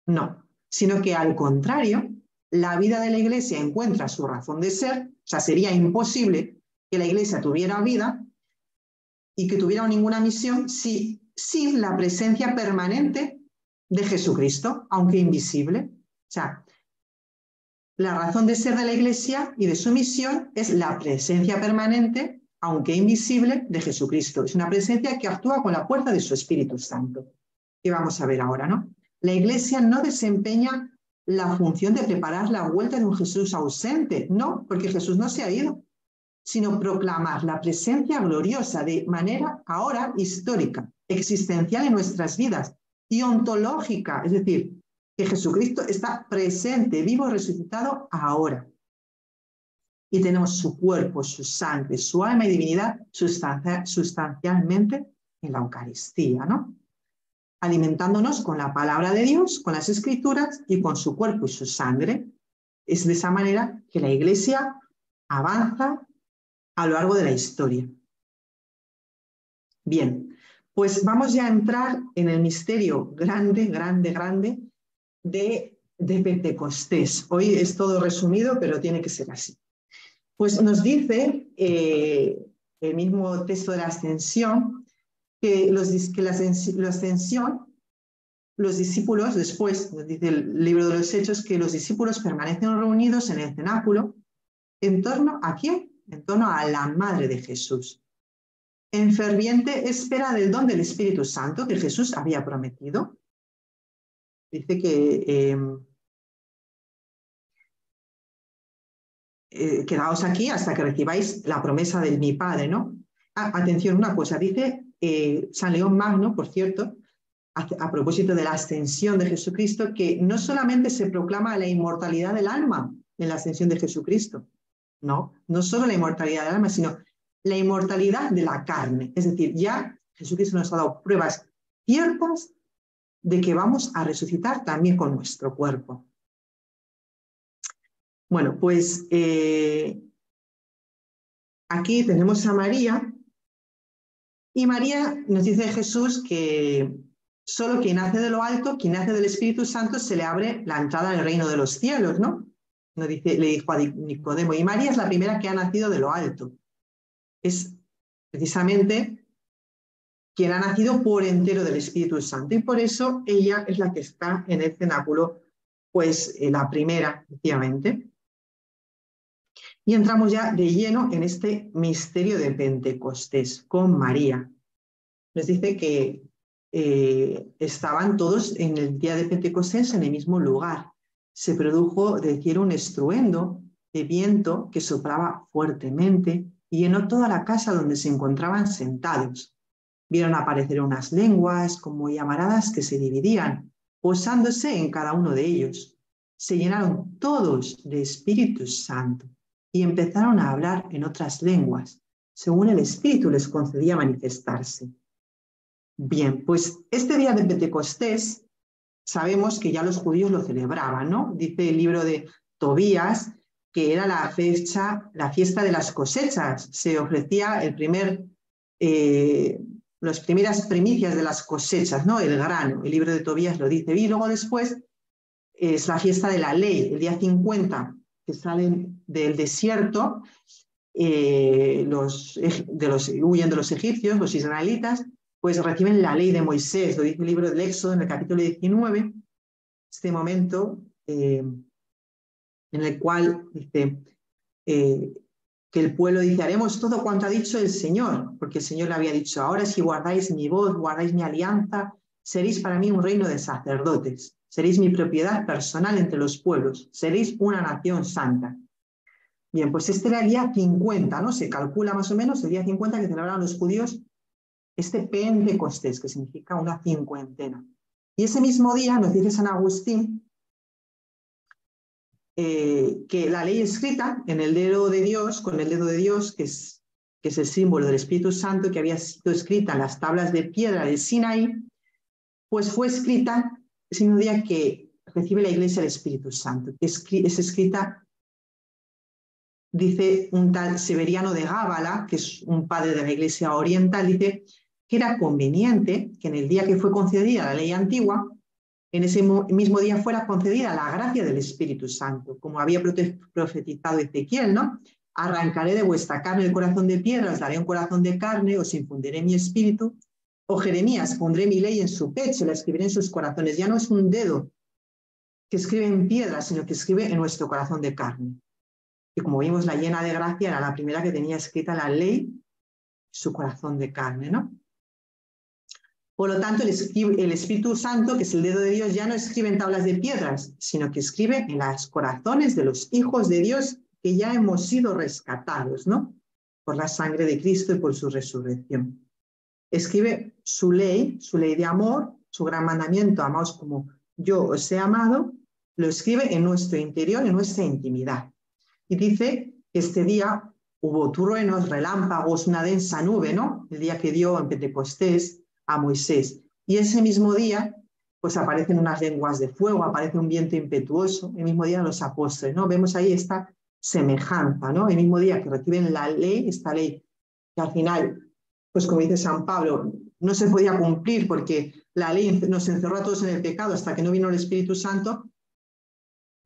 No, sino que al contrario, la vida de la Iglesia encuentra su razón de ser. O sea, sería imposible que la Iglesia tuviera vida y que tuviera ninguna misión sin la presencia permanente de Jesucristo, aunque invisible. O sea, la razón de ser de la Iglesia y de su misión es la presencia permanente, aunque invisible, de Jesucristo. Es una presencia que actúa con la fuerza de su Espíritu Santo. Que vamos a ver ahora, ¿no? La Iglesia no desempeña la función de preparar la vuelta de un Jesús ausente, no, porque Jesús no se ha ido, sino proclamar la presencia gloriosa de manera ahora histórica, existencial en nuestras vidas y ontológica, es decir, que Jesucristo está presente, vivo, resucitado ahora. Y tenemos su cuerpo, su sangre, su alma y divinidad sustancialmente en la Eucaristía, ¿no? Alimentándonos con la palabra de Dios, con las Escrituras y con su cuerpo y su sangre. Es de esa manera que la Iglesia avanza a lo largo de la historia. Bien, pues vamos ya a entrar en el misterio grande de Pentecostés. Hoy es todo resumido, pero tiene que ser así. Pues nos dice el mismo texto de la Ascensión que la Ascensión, los discípulos, después nos dice el libro de los Hechos, que los discípulos permanecen reunidos en el cenáculo en torno ¿a quién? En torno a la Madre de Jesús, en ferviente espera del don del Espíritu Santo que Jesús había prometido. Dice que quedaos aquí hasta que recibáis la promesa de mi Padre, ¿no? Atención, una cosa, dice San León Magno, por cierto, a propósito de la ascensión de Jesucristo, que no solamente se proclama la inmortalidad del alma en la ascensión de Jesucristo, no solo la inmortalidad del alma, sino la inmortalidad de la carne. Es decir, ya Jesucristo nos ha dado pruebas ciertas de que vamos a resucitar también con nuestro cuerpo. Bueno, pues aquí tenemos a María, y María nos dice Jesús que solo quien nace de lo alto, quien nace del Espíritu Santo, se le abre la entrada al reino de los cielos, ¿no? Le dijo a Nicodemo, y María es la primera que ha nacido de lo alto. Es precisamente quien ha nacido por entero del Espíritu Santo, y por eso ella es la que está en el cenáculo, pues la primera, efectivamente. Y entramos ya de lleno en este misterio de Pentecostés con María. Nos dice que estaban todos en el día de Pentecostés en el mismo lugar. Se produjo del cielo un estruendo de viento que soplaba fuertemente y llenó toda la casa donde se encontraban sentados. Vieron aparecer unas lenguas como llamaradas que se dividían, posándose en cada uno de ellos. Se llenaron todos de Espíritu Santo y empezaron a hablar en otras lenguas, según el Espíritu les concedía manifestarse. Bien, pues este día de Pentecostés sabemos que ya los judíos lo celebraban, ¿no? Dice el libro de Tobías que era la fiesta de las cosechas. Se ofrecía las primeras primicias de las cosechas, ¿no? El grano. El libro de Tobías lo dice. Y luego después es la fiesta de la ley, el día 50, que salen del desierto, huyen de los egipcios, los israelitas, pues reciben la ley de Moisés, lo dice el libro del Éxodo en el capítulo 19, este momento en el cual dice que el pueblo dice, haremos todo cuanto ha dicho el Señor, porque el Señor le había dicho, ahora si guardáis mi voz, guardáis mi alianza, seréis para mí un reino de sacerdotes, seréis mi propiedad personal entre los pueblos, seréis una nación santa. Bien, pues este era el día 50, ¿no? Se calcula más o menos el día 50 que celebraban los judíos este Pentecostés, que significa una cincuentena. Y ese mismo día nos dice San Agustín que la ley escrita en el dedo de Dios, con el dedo de Dios, que es el símbolo del Espíritu Santo, que había sido escrita en las tablas de piedra del Sinaí, pues fue escrita ese mismo día que recibe la Iglesia el Espíritu Santo, que es escrita, dice un tal Severiano de Gábala, que es un padre de la Iglesia oriental, dice que era conveniente que en el día que fue concedida la ley antigua, en ese mismo día fuera concedida la gracia del Espíritu Santo, como había profetizado Ezequiel, ¿no? Arrancaré de vuestra carne el corazón de piedra, os daré un corazón de carne, os infundiré mi espíritu. O Jeremías, pondré mi ley en su pecho, la escribiré en sus corazones. Ya no es un dedo que escribe en piedra, sino que escribe en nuestro corazón de carne. Y como vimos, la llena de gracia era la primera que tenía escrita la ley en su corazón de carne, ¿no? Por lo tanto, el Espíritu Santo, que es el dedo de Dios, ya no escribe en tablas de piedras, sino que escribe en los corazones de los hijos de Dios que ya hemos sido rescatados, ¿no? Por la sangre de Cristo y por su resurrección. Escribe su ley de amor, su gran mandamiento, amaos como yo os he amado, lo escribe en nuestro interior, en nuestra intimidad. Y dice que este día hubo truenos, relámpagos, una densa nube, ¿no? El día que dio en Pentecostés a Moisés. Y ese mismo día, pues aparecen unas lenguas de fuego, aparece un viento impetuoso, el mismo día los apóstoles, ¿no? Vemos ahí esta semejanza, ¿no? El mismo día que reciben la ley, esta ley que al final, pues como dice San Pablo, no se podía cumplir porque la ley nos encerró a todos en el pecado hasta que no vino el Espíritu Santo,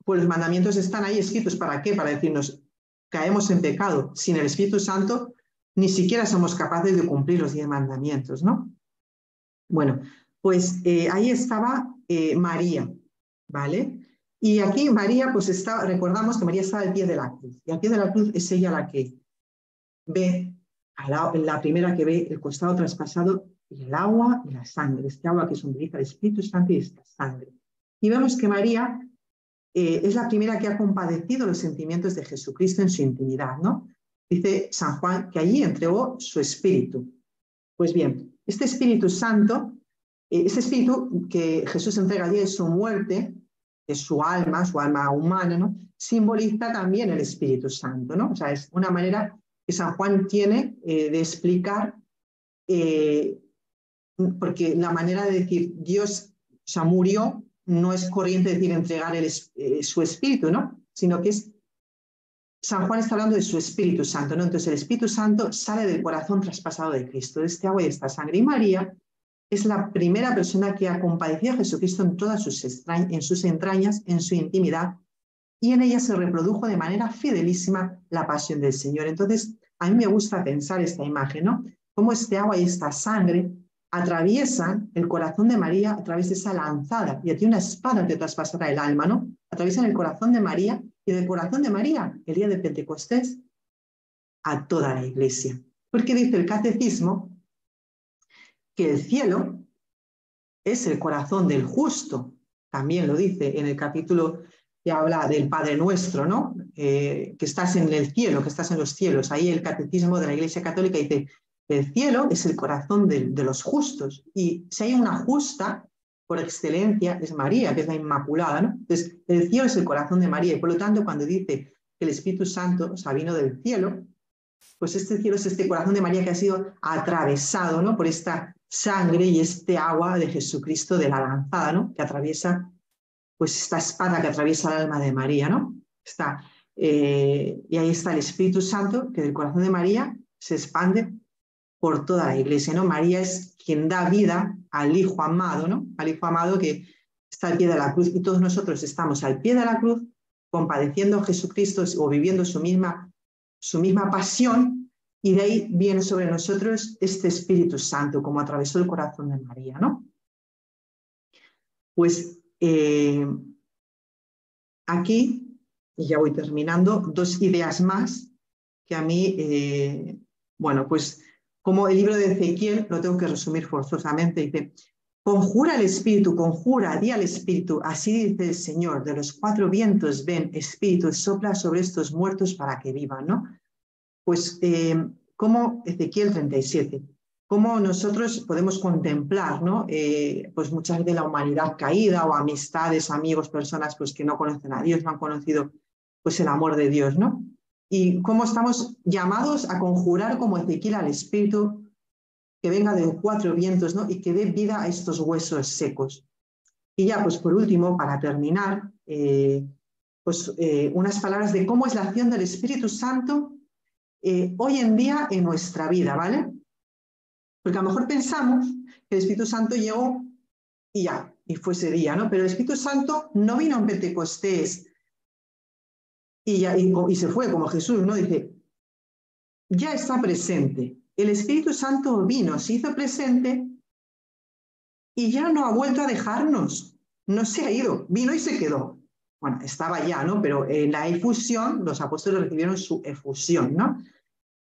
pues los mandamientos están ahí escritos. ¿Para qué? Para decirnos, caemos en pecado. Sin el Espíritu Santo ni siquiera somos capaces de cumplir los 10 mandamientos, ¿no? Bueno, pues ahí estaba María, ¿vale? Y aquí María, pues recordamos que María estaba al pie de la cruz. Y al pie de la cruz es ella la que ve, la primera que ve el costado traspasado y el agua y la sangre. Este agua que simboliza el Espíritu Santo y esta sangre. Y vemos que María es la primera que ha compadecido los sentimientos de Jesucristo en su intimidad, ¿no? Dice San Juan que allí entregó su espíritu. Pues bien, este Espíritu Santo ese espíritu que Jesús entrega el día de su muerte, de su alma humana, ¿no? Simboliza también el Espíritu Santo, ¿no? O sea, es una manera que San Juan tiene de explicar, porque la manera de decir Dios, o sea, murió, no es corriente decir entregar su espíritu, ¿no? Sino que San Juan está hablando de su Espíritu Santo, ¿no? Entonces el Espíritu Santo sale del corazón traspasado de Cristo, de este agua y de esta sangre. Y María es la primera persona que ha compadecido a Jesucristo en todas sus entrañas, en su intimidad, y en ella se reprodujo de manera fidelísima la pasión del Señor. Entonces, a mí me gusta pensar esta imagen, ¿no? Cómo este agua y esta sangre atraviesan el corazón de María a través de esa lanzada, y tiene una espada que traspasará el alma, ¿no? Atraviesan el corazón de María, y del corazón de María, el día de Pentecostés, a toda la Iglesia. Porque dice el Catecismo que el cielo es el corazón del justo. También lo dice en el capítulo que habla del Padre Nuestro, ¿no? Que estás en el cielo, que estás en los cielos. Ahí el Catecismo de la Iglesia Católica dice, el cielo es el corazón de los justos. Y si hay una justa, por excelencia, es María, que es la Inmaculada, ¿no? Entonces, el cielo es el corazón de María. Y por lo tanto, cuando dice que el Espíritu Santo, o sea, vino del cielo, pues este cielo es este corazón de María que ha sido atravesado, ¿no? Por esta sangre y este agua de Jesucristo de la lanzada, ¿no? Que atraviesa, pues esta espada que atraviesa el alma de María, ¿no? Y ahí está el Espíritu Santo que del corazón de María se expande por toda la Iglesia, ¿no? María es quien da vida al Hijo amado, ¿no? Al Hijo amado que está al pie de la cruz, y todos nosotros estamos al pie de la cruz compadeciendo a Jesucristo o viviendo su misma pasión, y de ahí viene sobre nosotros este Espíritu Santo, como atravesó el corazón de María, ¿no? Pues aquí, y ya voy terminando, dos ideas más que a mí, bueno, pues como el libro de Ezequiel, lo tengo que resumir forzosamente, dice, conjura el Espíritu, conjura, di al Espíritu, así dice el Señor, de los cuatro vientos ven, Espíritu, sopla sobre estos muertos para que vivan, ¿no? Pues como Ezequiel 37, cómo nosotros podemos contemplar, ¿no? Pues muchas veces la humanidad caída o amistades, amigos, personas pues que no conocen a Dios, no han conocido pues el amor de Dios, ¿no? Y cómo estamos llamados a conjurar como Ezequiel al Espíritu que venga de cuatro vientos, ¿no? Y que dé vida a estos huesos secos. Y ya, pues por último, para terminar, unas palabras de cómo es la acción del Espíritu Santo hoy en día en nuestra vida, ¿vale? Porque a lo mejor pensamos que el Espíritu Santo llegó y ya, y fue ese día, ¿no? Pero el Espíritu Santo no vino en Pentecostés y se fue como Jesús, ¿no? Dice, ya está presente. El Espíritu Santo vino, se hizo presente y ya no ha vuelto a dejarnos. No se ha ido, vino y se quedó. Bueno, estaba ya, ¿no? Pero en la efusión, los apóstoles recibieron su efusión, ¿no?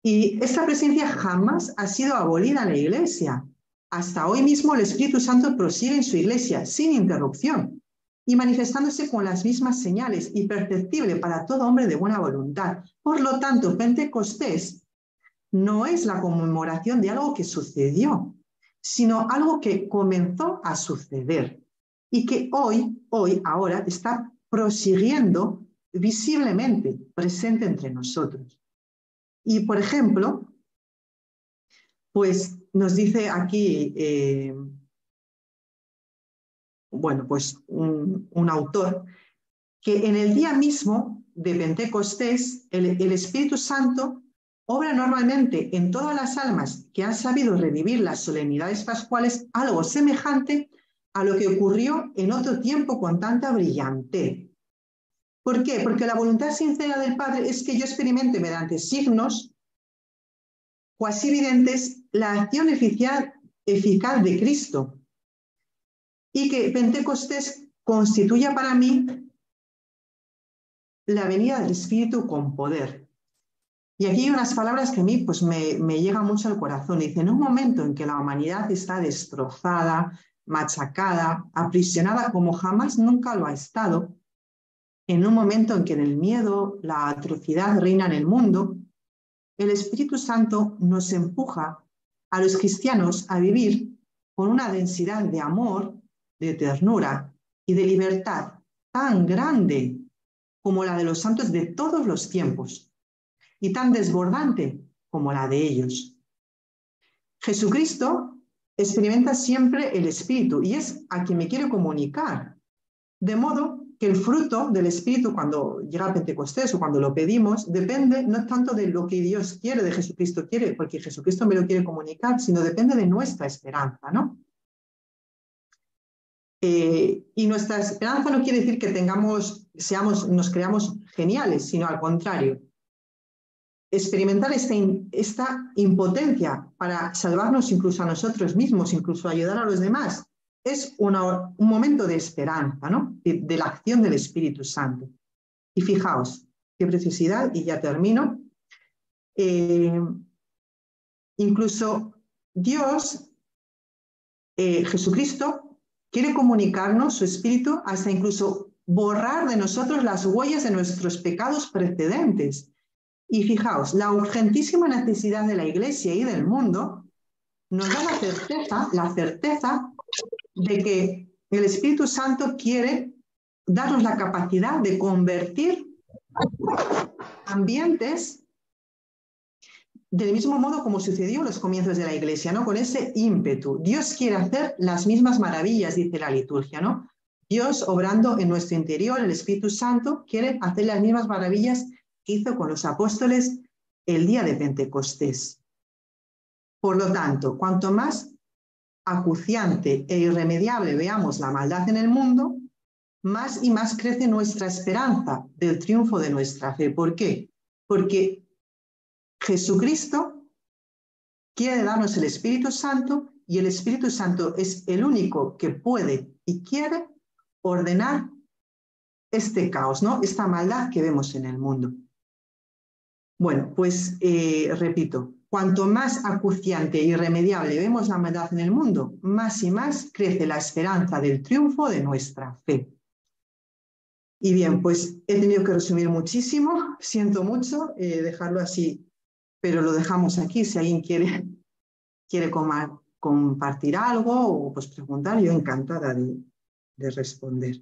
Y esta presencia jamás ha sido abolida en la Iglesia. Hasta hoy mismo el Espíritu Santo prosigue en su Iglesia sin interrupción y manifestándose con las mismas señales y perceptible para todo hombre de buena voluntad. Por lo tanto, Pentecostés no es la conmemoración de algo que sucedió, sino algo que comenzó a suceder y que ahora está prosiguiendo visiblemente, presente entre nosotros. Y, por ejemplo, pues nos dice aquí, un autor, que en el día mismo de Pentecostés, el Espíritu Santo obra normalmente en todas las almas que han sabido revivir las solemnidades pascuales algo semejante a lo que ocurrió en otro tiempo con tanta brillantez. ¿Por qué? Porque la voluntad sincera del Padre es que yo experimente mediante signos cuasi evidentes la acción eficaz de Cristo y que Pentecostés constituya para mí la venida del Espíritu con poder. Y aquí hay unas palabras que a mí pues, me llegan mucho al corazón. Dice, en un momento en que la humanidad está destrozada, machacada, aprisionada como jamás nunca lo ha estado, en un momento en que el miedo, la atrocidad reina en el mundo, el Espíritu Santo nos empuja a los cristianos a vivir con una densidad de amor, de ternura y de libertad tan grande como la de los santos de todos los tiempos y tan desbordante como la de ellos. Jesucristo experimenta siempre el Espíritu y es a quien me quiere comunicar, de modo que el fruto del Espíritu cuando llega a Pentecostés o cuando lo pedimos depende no tanto de lo que Dios quiere, de Jesucristo quiere, porque Jesucristo me lo quiere comunicar, sino depende de nuestra esperanza, ¿no? Y nuestra esperanza no quiere decir que nos creamos geniales, sino al contrario. Experimentar esta impotencia para salvarnos incluso a nosotros mismos, incluso ayudar a los demás, es un momento de esperanza, ¿no? De la acción del Espíritu Santo. Y fijaos, qué preciosidad, y ya termino. Incluso Dios, Jesucristo, quiere comunicarnos su Espíritu hasta incluso borrar de nosotros las huellas de nuestros pecados precedentes. Y fijaos, la urgentísima necesidad de la Iglesia y del mundo nos da la certeza de que el Espíritu Santo quiere darnos la capacidad de convertir ambientes del mismo modo como sucedió en los comienzos de la Iglesia, ¿no? Con ese ímpetu. Dios quiere hacer las mismas maravillas, dice la liturgia, ¿no? Dios, obrando en nuestro interior, el Espíritu Santo, quiere hacer las mismas maravillas que hizo con los apóstoles el día de Pentecostés. Por lo tanto, cuanto más acuciante e irremediable veamos la maldad en el mundo, más y más crece nuestra esperanza del triunfo de nuestra fe. ¿Por qué? Porque Jesucristo quiere darnos el Espíritu Santo y el Espíritu Santo es el único que puede y quiere ordenar este caos, ¿no? Esta maldad que vemos en el mundo. Bueno, pues repito, cuanto más acuciante e irremediable vemos la maldad en el mundo, más y más crece la esperanza del triunfo de nuestra fe. Y bien, pues he tenido que resumir muchísimo, siento mucho dejarlo así, pero lo dejamos aquí. Si alguien quiere compartir algo o pues preguntar, yo encantada de responder.